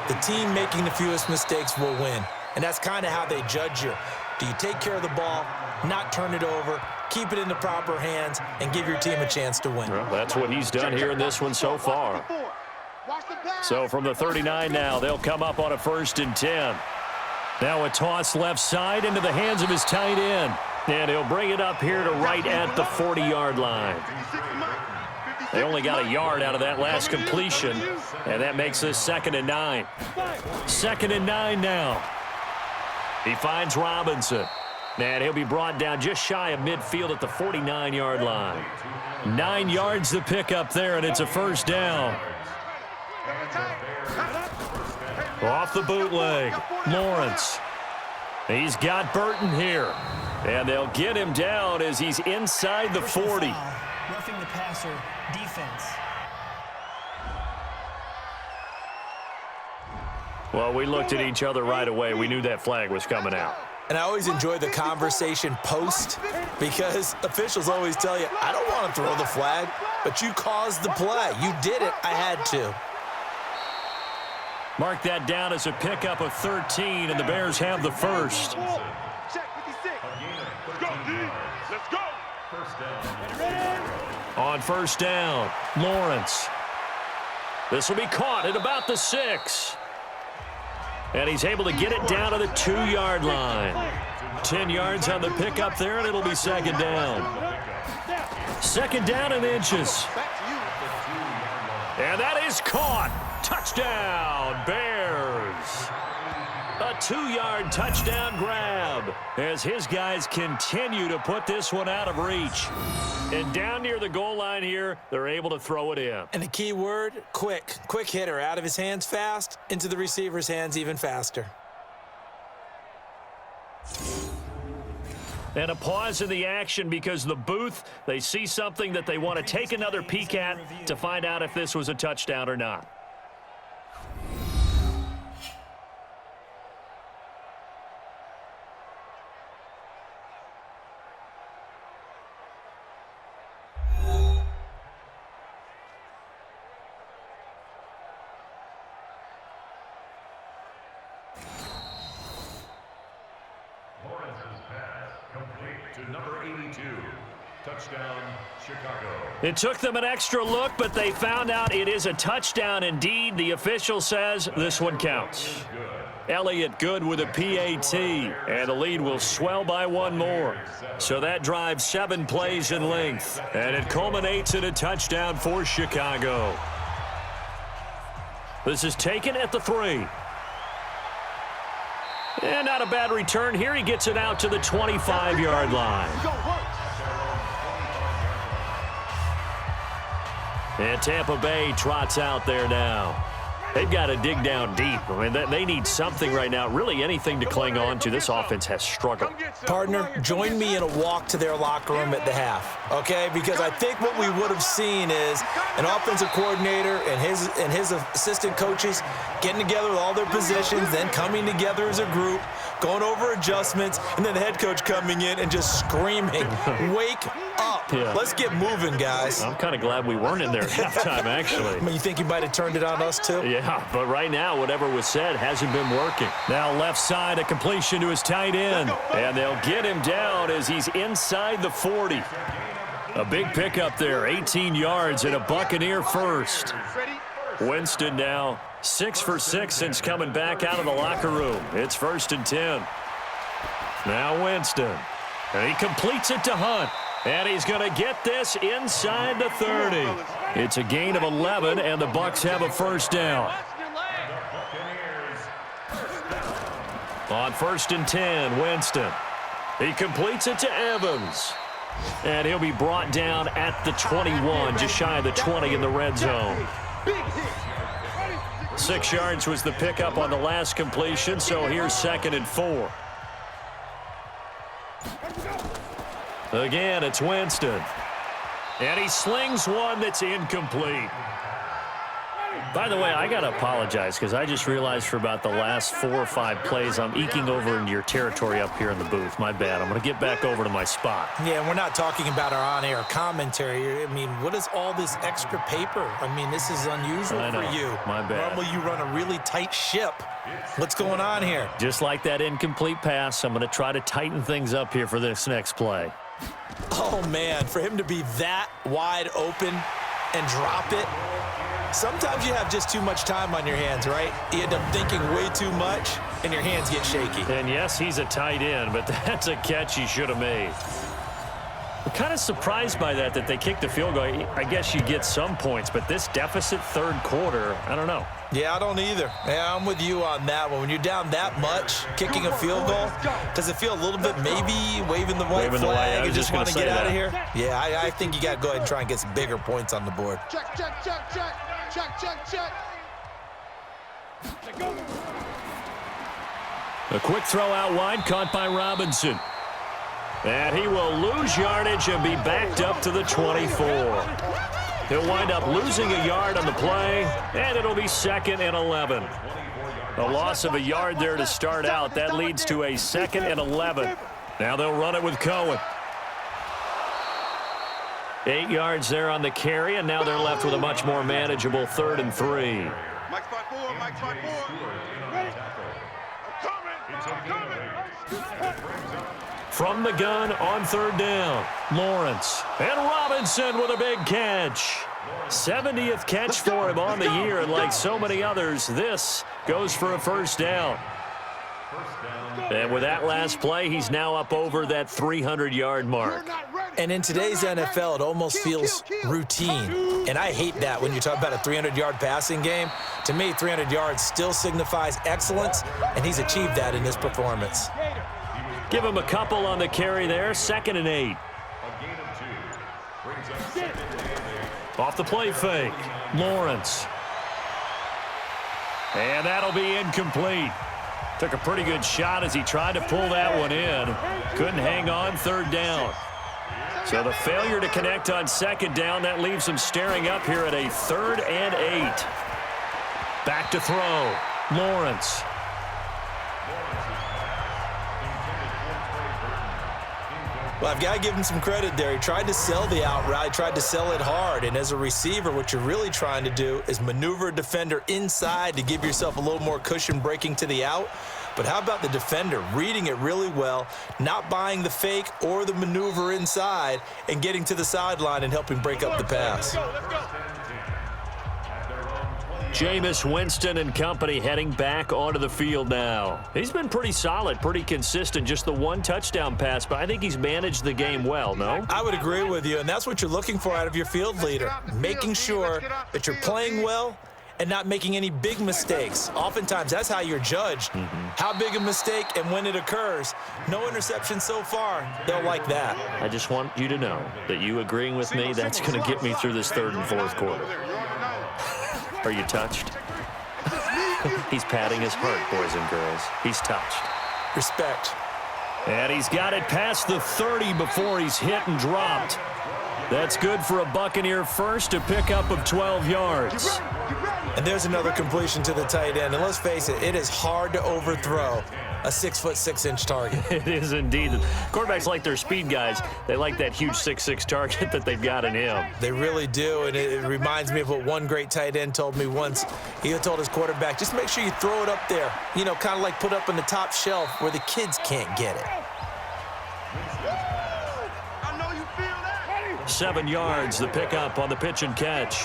the team making the fewest mistakes will win. And that's kind of how they judge you. Do you take care of the ball, not turn it over, keep it in the proper hands, and give your team a chance to win? Well, that's what he's done here in this one so far. So from the 39 now, they'll come up on a 1st and 10. Now a toss left side into the hands of his tight end. And he'll bring it up here to right at the 40-yard line. They only got a yard out of that last completion, and that makes this 2nd and 9. 2nd and 9 now. He finds Robinson. And he'll be brought down just shy of midfield at the 49-yard line. 9 yards to pick up there, and it's a 1st down. Off the bootleg, Lawrence. He's got Burton here. And they'll get him down as he's inside the 40. Roughing the passer defense. Well, we looked at each other right away. We knew that flag was coming out. And I always enjoy the conversation post because officials always tell you, I don't want to throw the flag, but you caused the play. You did it. I had to. Mark that down as a pickup of 13, and the Bears have the first. Check 56. Let's go, D. Let's go. First down. On first down, Lawrence. This will be caught at about the 6. And he's able to get it down to the 2-yard line. 10 yards on the pickup there, and it'll be second down. Second down in inches. And that is caught. Touchdown, Bears. A 2-yard touchdown grab as his guys continue to put this one out of reach. And down near the goal line here, they're able to throw it in. And the key word, quick. Quick hitter, out of his hands fast, into the receiver's hands even faster. And a pause in the action because the booth, they see something that they want to take another peek at to find out if this was a touchdown or not. Number 82, touchdown, Chicago. It took them an extra look, but they found out it is a touchdown indeed. The official says this one counts. Elliott Good with a PAT, and the lead will swell by one more. So that drives 7 plays in length, and it culminates in a touchdown for Chicago. This is taken at the 3. And not a bad return here. He gets it out to the 25-yard line. And Tampa Bay trots out there now. They've got to dig down deep. I mean, they need something right now, really anything to cling on to. This offense has struggled. Partner, join me in a walk to their locker room at the half, okay? Because I think what we would have seen is an offensive coordinator and his assistant coaches getting together with all their positions, then coming together as a group, going over adjustments, and then the head coach coming in and just screaming, wake up. Yeah. Let's get moving, guys. I'm kind of glad we weren't in there at halftime, actually. I mean, you think you might have turned it on us, too? Yeah, but right now, whatever was said hasn't been working. Now left side, a completion to his tight end. And they'll get him down as he's inside the 40. A big pickup there, 18 yards and a Buccaneer first. Winston now 6 for 6 since coming back out of the locker room. It's 1st and 10. Now Winston. And he completes it to Hunt. And he's going to get this inside the 30. It's a gain of 11, and the Bucs have a first down. On 1st and 10, Winston. He completes it to Evans. And he'll be brought down at the 21, just shy of the 20 in the red zone. 6 yards was the pickup on the last completion, so here's 2nd and 4. Again, it's Winston. And he slings one that's incomplete. By the way, I got to apologize because I just realized for about the last 4 or 5 plays I'm eking over into your territory up here in the booth. My bad. I'm going to get back over to my spot. Yeah, we're not talking about our on-air commentary. I mean, what is all this extra paper? I mean, this is unusual for you. My bad. Normally you run a really tight ship. What's going on here? Just like that incomplete pass, I'm going to try to tighten things up here for this next play. Oh, man, for him to be that wide open and drop it. Sometimes you have just too much time on your hands, right? You end up thinking way too much, and your hands get shaky. And yes, he's a tight end, but that's a catch he should have made. I'm kind of surprised by that they kicked the field goal. I guess you get some points, but this deficit 3rd quarter, I don't know. Yeah, I don't either. Yeah, I'm with you on that one. When you're down that much, kicking a field goal, does it feel a little bit maybe waving the white flag and just want to get out of here? Yeah, I think you got to go ahead and try and get some bigger points on the board. Check, check, check, check. Check, check, check. A quick throw out wide, caught by Robinson. And he will lose yardage and be backed up to the 24. He'll wind up losing a yard on the play, and it'll be 2nd and 11. A loss of a yard there to start out. That leads to a 2nd and 11. Now they'll run it with Cohen. 8 yards there on the carry, and now they're left with a much more manageable 3rd and 3. Mike 5-4, Mike 5-4. Ready? From the gun on 3rd down, Lawrence. And Robinson with a big catch. 70th catch for him on the year, and like so many others, this goes for a 1st down. And with that last play, he's now up over that 300-yard mark. And in today's NFL, it almost feels routine. And I hate that when you talk about a 300-yard passing game. To me, 300 yards still signifies excellence, and he's achieved that in this performance. Give him a couple on the carry there, 2nd and 8. Off the play fake, Lawrence. And that'll be incomplete. Took a pretty good shot as he tried to pull that one in. Couldn't hang on, 3rd down. So the failure to connect on 2nd down, that leaves him staring up here at a 3rd and 8. Back to throw, Lawrence. Well, I've got to give him some credit there. He tried to sell the out route, tried to sell it hard. And as a receiver, what you're really trying to do is maneuver a defender inside to give yourself a little more cushion breaking to the out. But how about the defender reading it really well, not buying the fake or the maneuver inside, and getting to the sideline and helping break up the pass? Jameis Winston and company heading back onto the field now. He's been pretty solid, pretty consistent, just the 1 touchdown pass, but I think he's managed the game well, no? I would agree with you, and that's what you're looking for out of your field leader, making sure that you're playing well and not making any big mistakes. Oftentimes, that's how you're judged. How big a mistake and when it occurs. No interception so far. They'll like that. I just want you to know that you agreeing with me, that's going to get me through this 3rd and 4th quarter. Are you touched? He's patting his heart, boys and girls. He's touched. Respect. And he's got it past the 30 before he's hit and dropped. That's good for a Buccaneer first, a pickup of 12 yards. And there's another completion to the tight end. And let's face it, it is hard to overthrow a 6'6" target. It is indeed. Quarterbacks like their speed guys. They like that huge 6'6" target that they've got in him. They really do, and it reminds me of what one great tight end told me once. He told his quarterback, just make sure you throw it up there, you know, kind of like put up on the top shelf where the kids can't get it. 7 yards, the pickup on the pitch and catch.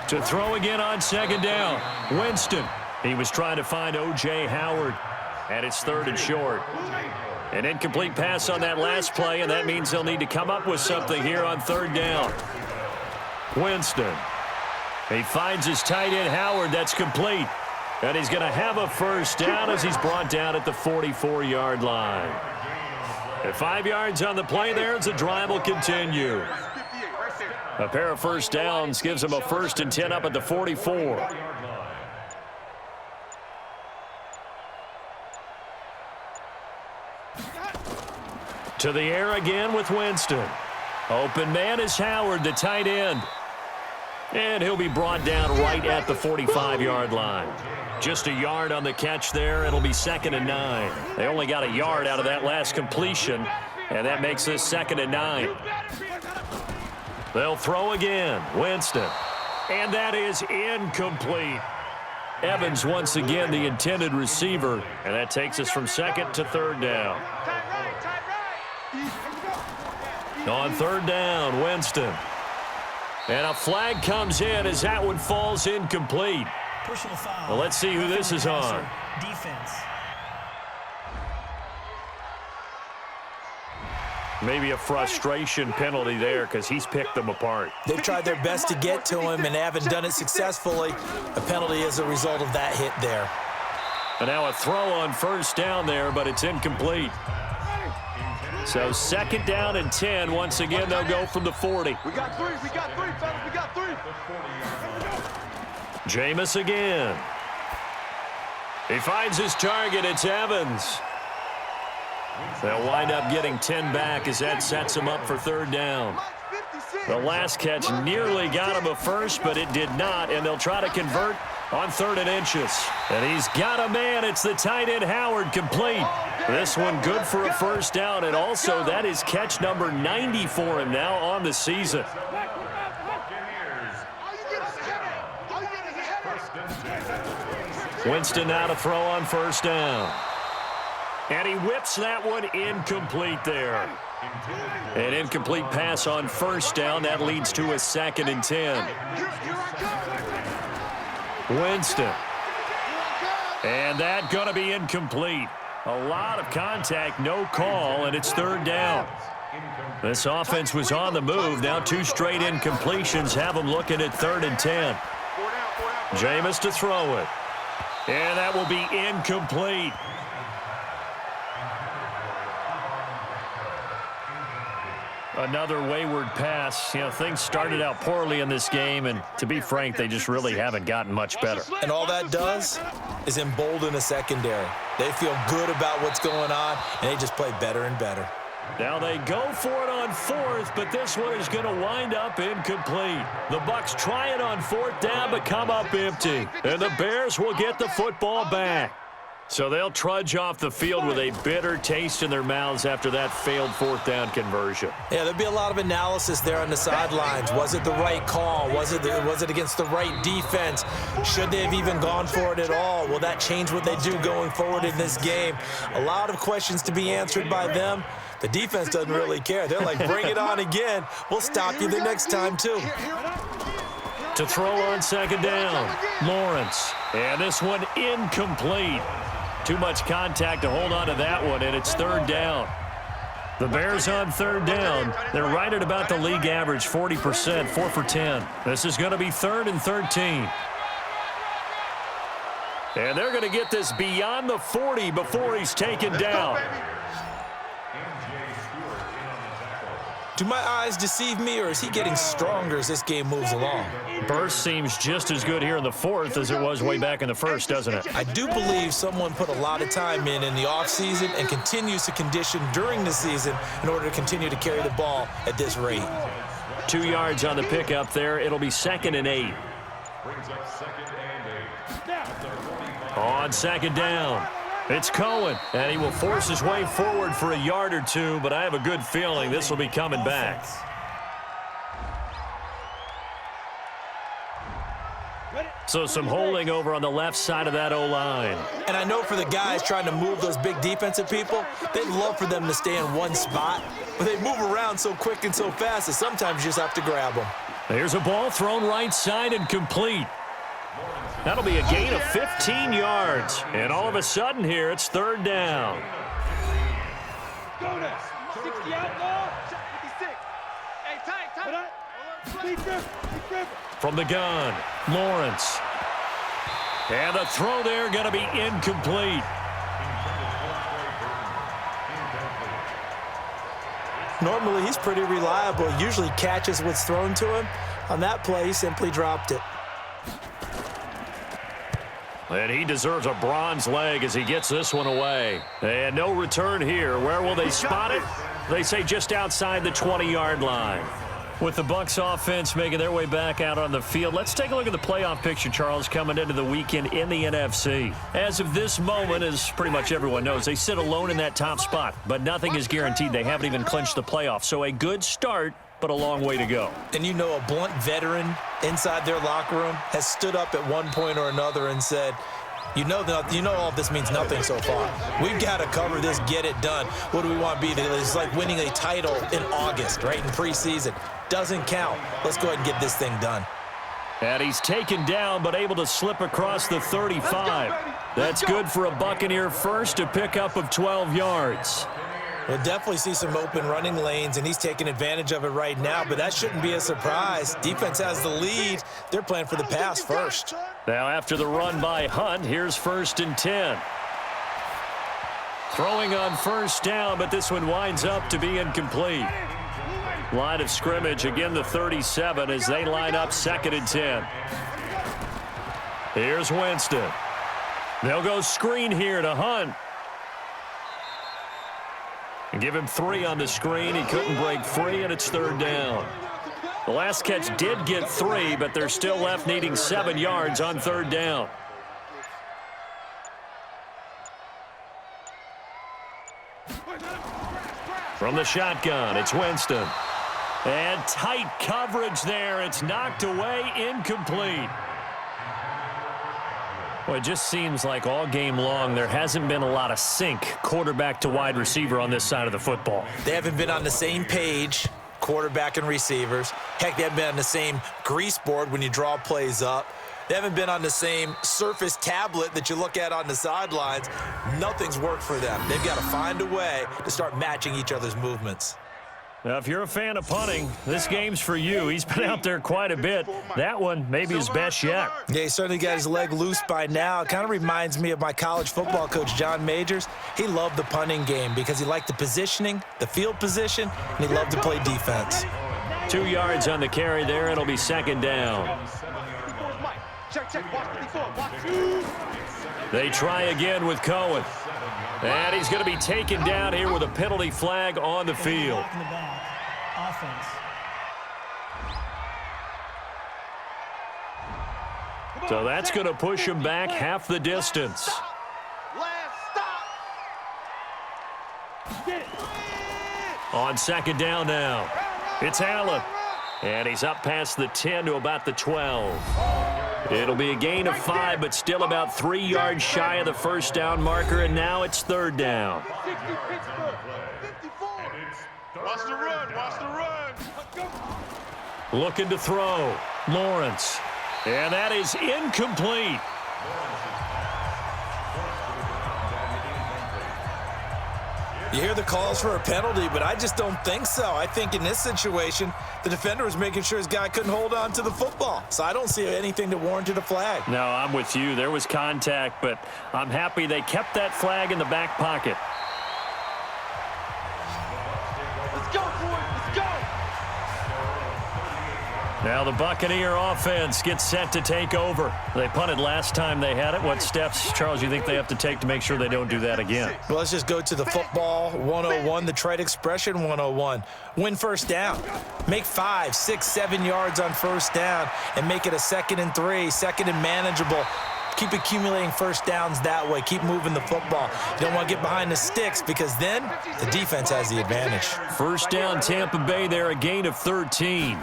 To throw again on 2nd down, Winston. He was trying to find O.J. Howard, and it's 3rd and short. An incomplete pass on that last play, and that means they'll need to come up with something here on 3rd down. Winston. He finds his tight end, Howard. That's complete. And he's going to have a 1st down as he's brought down at the 44-yard line. At 5 yards on the play there, as the drive will continue. A pair of 1st downs gives him a 1st and 10 up at the 44. To the air again with Winston. Open man is Howard, the tight end. And he'll be brought down right at the 45-yard line. Just a yard on the catch there. It'll be 2nd and 9. They only got a yard out of that last completion, and that makes this 2nd and 9. They'll throw again. Winston. And that is incomplete. Evans once again the intended receiver, and that takes us from 2nd to 3rd down. On 3rd down, Winston. And a flag comes in as that one falls incomplete. Personal foul. Well, let's see who this is on. Defense. Maybe a frustration penalty there because he's picked them apart. They've tried their best to get to him and haven't done it successfully. A penalty is a result of that hit there. And now a throw on 1st down there, but it's incomplete. So 2nd down and 10. Once again, they'll go from the 40. We got 3, fellas, we got 3. Jameis again. He finds his target. It's Evans. They'll wind up getting 10 back as that sets them up for third down. The last catch nearly got him a first, but it did not, and they'll try to convert on 3rd and inches. And he's got a man. It's the tight end, Howard, complete. This one good for a first down, and also that is catch number 90 for him now on the season. Winston now to throw on first down. And he whips that one incomplete there. An incomplete pass on first down. That leads to a 2nd and 10. Winston. And that going to be incomplete. A lot of contact, no call, and it's 3rd down. This offense was on the move. Now 2 straight incompletions have them looking at 3rd and 10. Jameis to throw it. And that will be incomplete. Another wayward pass. You know, things started out poorly in this game, and to be frank, they just really haven't gotten much better. And all that does is embolden a secondary. They feel good about what's going on, and they just play better and better. Now they go for it on 4th, but this one is going to wind up incomplete. The Bucs try it on 4th down, but come up empty. And the Bears will get the football back. So they'll trudge off the field with a bitter taste in their mouths after that failed 4th down conversion. Yeah, there'll be a lot of analysis there on the sidelines. Was it the right call? Was it against the right defense? Should they have even gone for it at all? Will that change what they do going forward in this game? A lot of questions to be answered by them. The defense doesn't really care. They're like, bring it on again. We'll stop you the next time, too. To throw on 2nd down, Lawrence. And this one incomplete. Too much contact to hold on to that one, and it's 3rd down. The Bears on 3rd down. They're right at about the league average, 40%, 4 for 10. This is going to be 3rd and 13. And they're going to get this beyond the 40 before he's taken down. Do my eyes deceive me, or is he getting stronger as this game moves along? Burst seems just as good here in the 4th as it was way back in the 1st, doesn't it? I do believe someone put a lot of time in the offseason and continues to condition during the season in order to continue to carry the ball at this rate. 2 yards on the pickup there. It'll be 2nd and 8. Brings up 2nd and 8. On 2nd down, it's Cohen, and he will force his way forward for a yard or 2, but I have a good feeling this will be coming back. So some holding over on the left side of that O-line. And I know for the guys trying to move those big defensive people, they'd love for them to stay in one spot, but they move around so quick and so fast that sometimes you just have to grab them. There's a ball thrown right side and complete. That'll be a gain of 15 yards. And all of a sudden here, it's 3rd down. Go there. 60 outlaw. 56. Hey, time. From the gun, Lawrence. And the throw there going to be incomplete. Normally, he's pretty reliable. Usually catches what's thrown to him. On that play, he simply dropped it. And he deserves a bronze leg as he gets this one away. And no return here. Where will they spot it? They say just outside the 20-yard line. With the Bucs offense making their way back out on the field, let's take a look at the playoff picture, Charles, coming into the weekend in the NFC. As of this moment, as pretty much everyone knows, they sit alone in that top spot, but nothing is guaranteed. They haven't even clinched the playoffs, so a good start, but a long way to go. And you know, a blunt veteran inside their locker room has stood up at one point or another and said, you know all of this means nothing so far. We've got to cover this, get it done. What do we want to be? It's like winning a title in August, right, in preseason. Doesn't count. Let's go ahead and get this thing done. And he's taken down, but able to slip across the 35. That's good for a Buccaneer first, to pick up of 12 yards. We'll definitely see some open running lanes, and he's taking advantage of it right now, but that shouldn't be a surprise. Defense has the lead. They're playing for the pass first. Now after the run by Hunt, here's 1st and 10. Throwing on first down, but this one winds up to be incomplete. Line of scrimmage, again the 37 as they line up 2nd and 10. Here's Winston. They'll go screen here to Hunt. And give him 3 on the screen. He couldn't break free, and it's 3rd down. The last catch did get 3, but they're still left needing 7 yards on 3rd down. From the shotgun, it's Winston. And tight coverage there. It's knocked away, incomplete. Well, it just seems like all game long there hasn't been a lot of sync quarterback to wide receiver on this side of the football. They haven't been on the same page, quarterback and receivers. Heck, they haven't been on the same grease board when you draw plays up. They haven't been on the same Surface tablet that you look at on the sidelines. Nothing's worked for them. They've got to find a way to start matching each other's movements. Now, if you're a fan of punting, this game's for you. He's been out there quite a bit. That one, maybe his best yet. Yeah, he certainly got his leg loose by now. It kind of reminds me of my college football coach, John Majors. He loved the punting game because he liked the positioning, the field position, and he loved to play defense. 2 yards on the carry there. It'll be 2nd down. They try again with Cohen. And he's going to be taken down here with a penalty flag on the field. So that's going to push him back half the distance. On 2nd down now, it's Allen. And he's up past the 10 to about the 12. It'll be a gain of 5, but still about 3 yards shy of the 1st down marker, and now it's 3rd down. Watch the run, watch the run. Looking to throw, Lawrence. And that is incomplete. You hear the calls for a penalty, but I just don't think so. I think in this situation, the defender was making sure his guy couldn't hold on to the football. So I don't see anything that warranted a flag. No, I'm with you. There was contact, but I'm happy they kept that flag in the back pocket. Let's go, boys, let's go. Now the Buccaneer offense gets set to take over. They punted last time they had it. What steps, Charles, you think they have to take to make sure they don't do that again? Well, let's just go to the football 101, the trite expression 101. Win 1st down. Make 5, 6, 7 yards on 1st down and make it a 2nd and 3, 2nd and manageable. Keep accumulating 1st downs that way. Keep moving the football. You don't want to get behind the sticks because then the defense has the advantage. 1st down, Tampa Bay there, a gain of 13.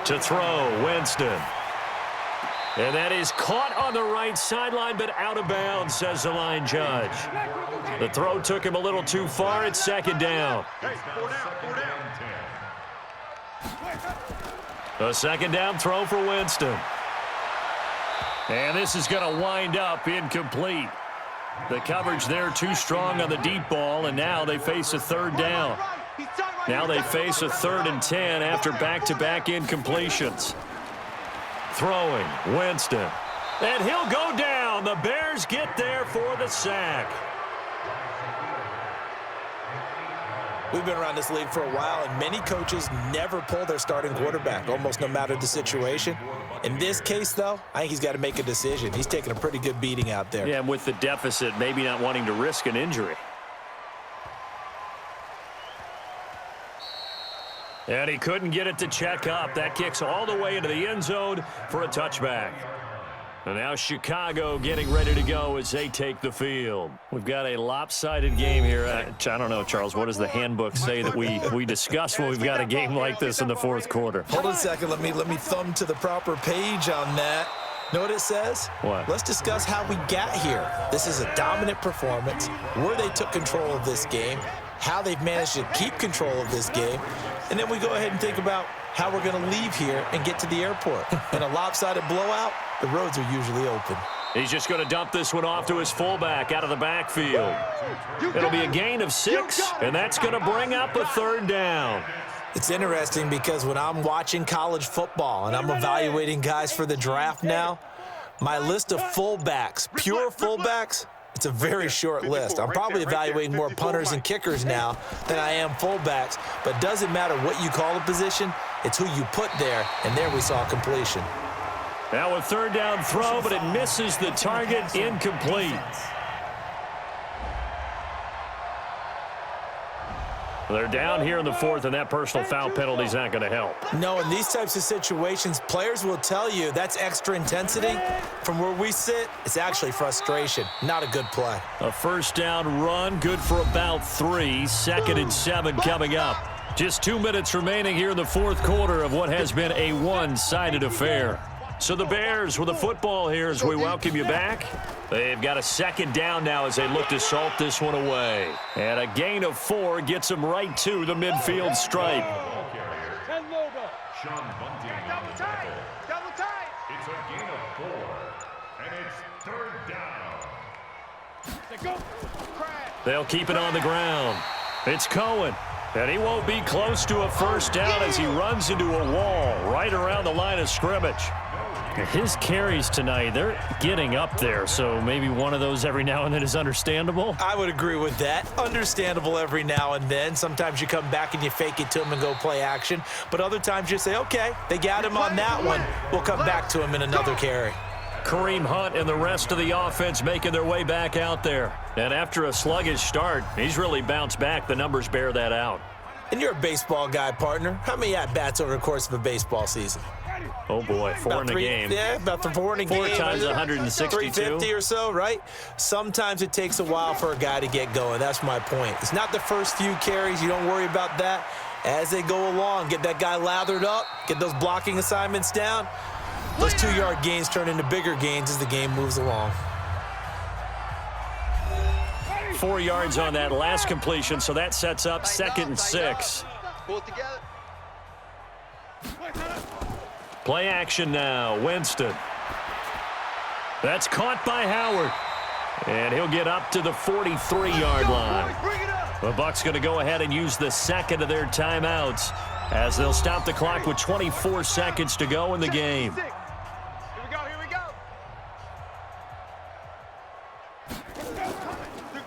To throw, Winston. And that is caught on the right sideline, but out of bounds, says the line judge. The throw took him a little too far. It's 2nd down. A 2nd down throw for Winston. And this is going to wind up incomplete. The coverage there too strong on the deep ball, and now they face a 3rd down. Now they face a 3rd and 10 after back-to-back incompletions. Throwing, Winston. And he'll go down. The Bears get there for the sack. We've been around this league for a while, and many coaches never pull their starting quarterback, almost no matter the situation. In this case, though, I think he's got to make a decision. He's taking a pretty good beating out there. Yeah, and with the deficit, maybe not wanting to risk an injury. And he couldn't get it to check up. That kicks all the way into the end zone for a touchback. And now Chicago getting ready to go as they take the field. We've got a lopsided game here. I don't know, Charles, what does the handbook say that we discuss when we've got a game like this in the 4th quarter? Hold on a second. Let me thumb to the proper page on that. Know what it says? What? Let's discuss how we got here. This is a dominant performance, where they took control of this game, how they've managed to keep control of this game, and then we go ahead and think about how we're going to leave here and get to the airport. In a lopsided blowout, the roads are usually open. He's just going to dump this one off to his fullback out of the backfield. It'll be a gain of 6, and that's going to bring up a 3rd down. It's interesting because when I'm watching college football and I'm evaluating guys for the draft now, my list of fullbacks, pure fullbacks, it's a very short list. I'm probably evaluating more punters and kickers now than I am fullbacks, but it doesn't matter what you call a position, it's who you put there, and there we saw completion. Now a 3rd down throw, but it misses the target, incomplete. They're down here in the fourth, and that personal foul penalty is not going to help. No, in these types of situations, players will tell you that's extra intensity. From where we sit, it's actually frustration. Not a good play. A first down run, good for about 3. 2nd and 7 coming up. Just 2 minutes remaining here in the fourth quarter of what has been a one-sided affair. So the Bears with the football here as we welcome you back. They've got a 2nd down now as they look to salt this one away. And a gain of 4 gets them right to the midfield stripe. Sean Bunting on the tackle. Double tight. It's a gain of 4, and it's 3rd down. They'll keep it on the ground. It's Cohen. And he won't be close to a first down as he runs into a wall right around the line of scrimmage. His carries tonight, they're getting up there, so maybe one of those every now and then is understandable. I would agree with that. Understandable every now and then. Sometimes you come back and you fake it to him and go play action. But other times you say, okay, they got him on that one. We'll come back to him in another carry. Kareem Hunt and the rest of the offense making their way back out there. And after a sluggish start, he's really bounced back. The numbers bear that out. And you're a baseball guy, partner. How many at-bats over the course of a baseball season? Oh, boy, 4 in a game. Yeah, about 4 in a game. 4 times 162. 350 or so, right? Sometimes it takes a while for a guy to get going. That's my point. It's not the first few carries. You don't worry about that. As they go along, get that guy lathered up, get those blocking assignments down. Those 2-yard gains turn into bigger gains as the game moves along. 4 yards on that last completion, so that sets up 2nd and 6. Pull it together. Play action now. Winston. That's caught by Howard. And he'll get up to the 43-yard line. The Bucs going to go ahead and use the second of their timeouts as they'll stop the clock with 24 seconds to go in the game. Here we go.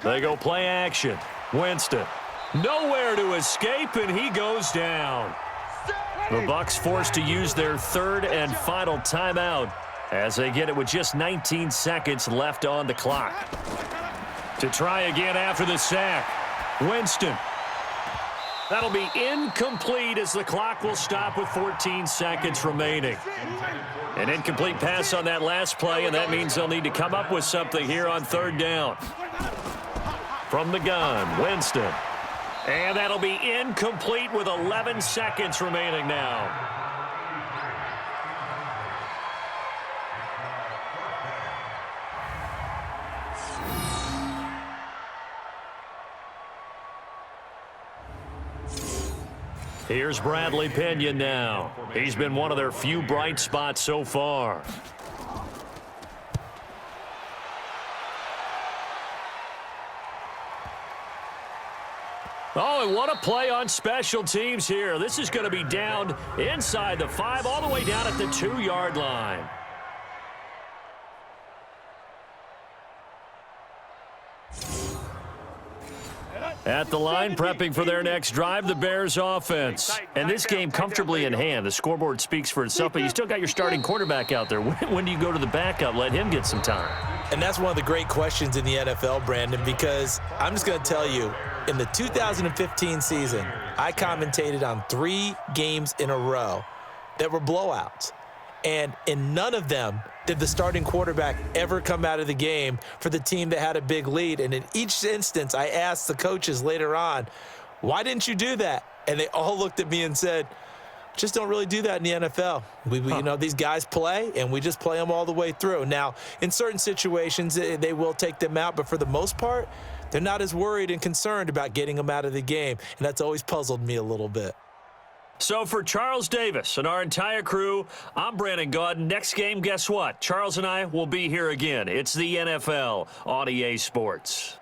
They go play action. Winston. Nowhere to escape, and he goes down. The Bucs forced to use their 3rd and final timeout as they get it with just 19 seconds left on the clock. To try again after the sack. Winston. That'll be incomplete as the clock will stop with 14 seconds remaining. An incomplete pass on that last play, and that means they'll need to come up with something here on 3rd down. From the gun, Winston. And that'll be incomplete with 11 seconds remaining now. Here's Bradley Pinion now. He's been one of their few bright spots so far. Oh, and what a play on special teams here. This is going to be down inside the 5, all the way down at the 2-yard line. At the line, prepping for their next drive, the Bears offense. And this game comfortably in hand. The scoreboard speaks for itself, but you still got your starting quarterback out there. When do you go to the backup? Let him get some time. And that's one of the great questions in the NFL, Brandon, because I'm just going to tell you, in the 2015 season, I commentated on 3 games in a row that were blowouts. And in none of them did the starting quarterback ever come out of the game for the team that had a big lead. And in each instance, I asked the coaches later on, why didn't you do that? And they all looked at me and said, just don't really do that in the NFL. You know, these guys play, and we just play them all the way through. Now, in certain situations, they will take them out, but for the most part, they're not as worried and concerned about getting them out of the game, and that's always puzzled me a little bit. So for Charles Davis and our entire crew, I'm Brandon Gaudin. Next game, guess what? Charles and I will be here again. It's the NFL on EA Sports.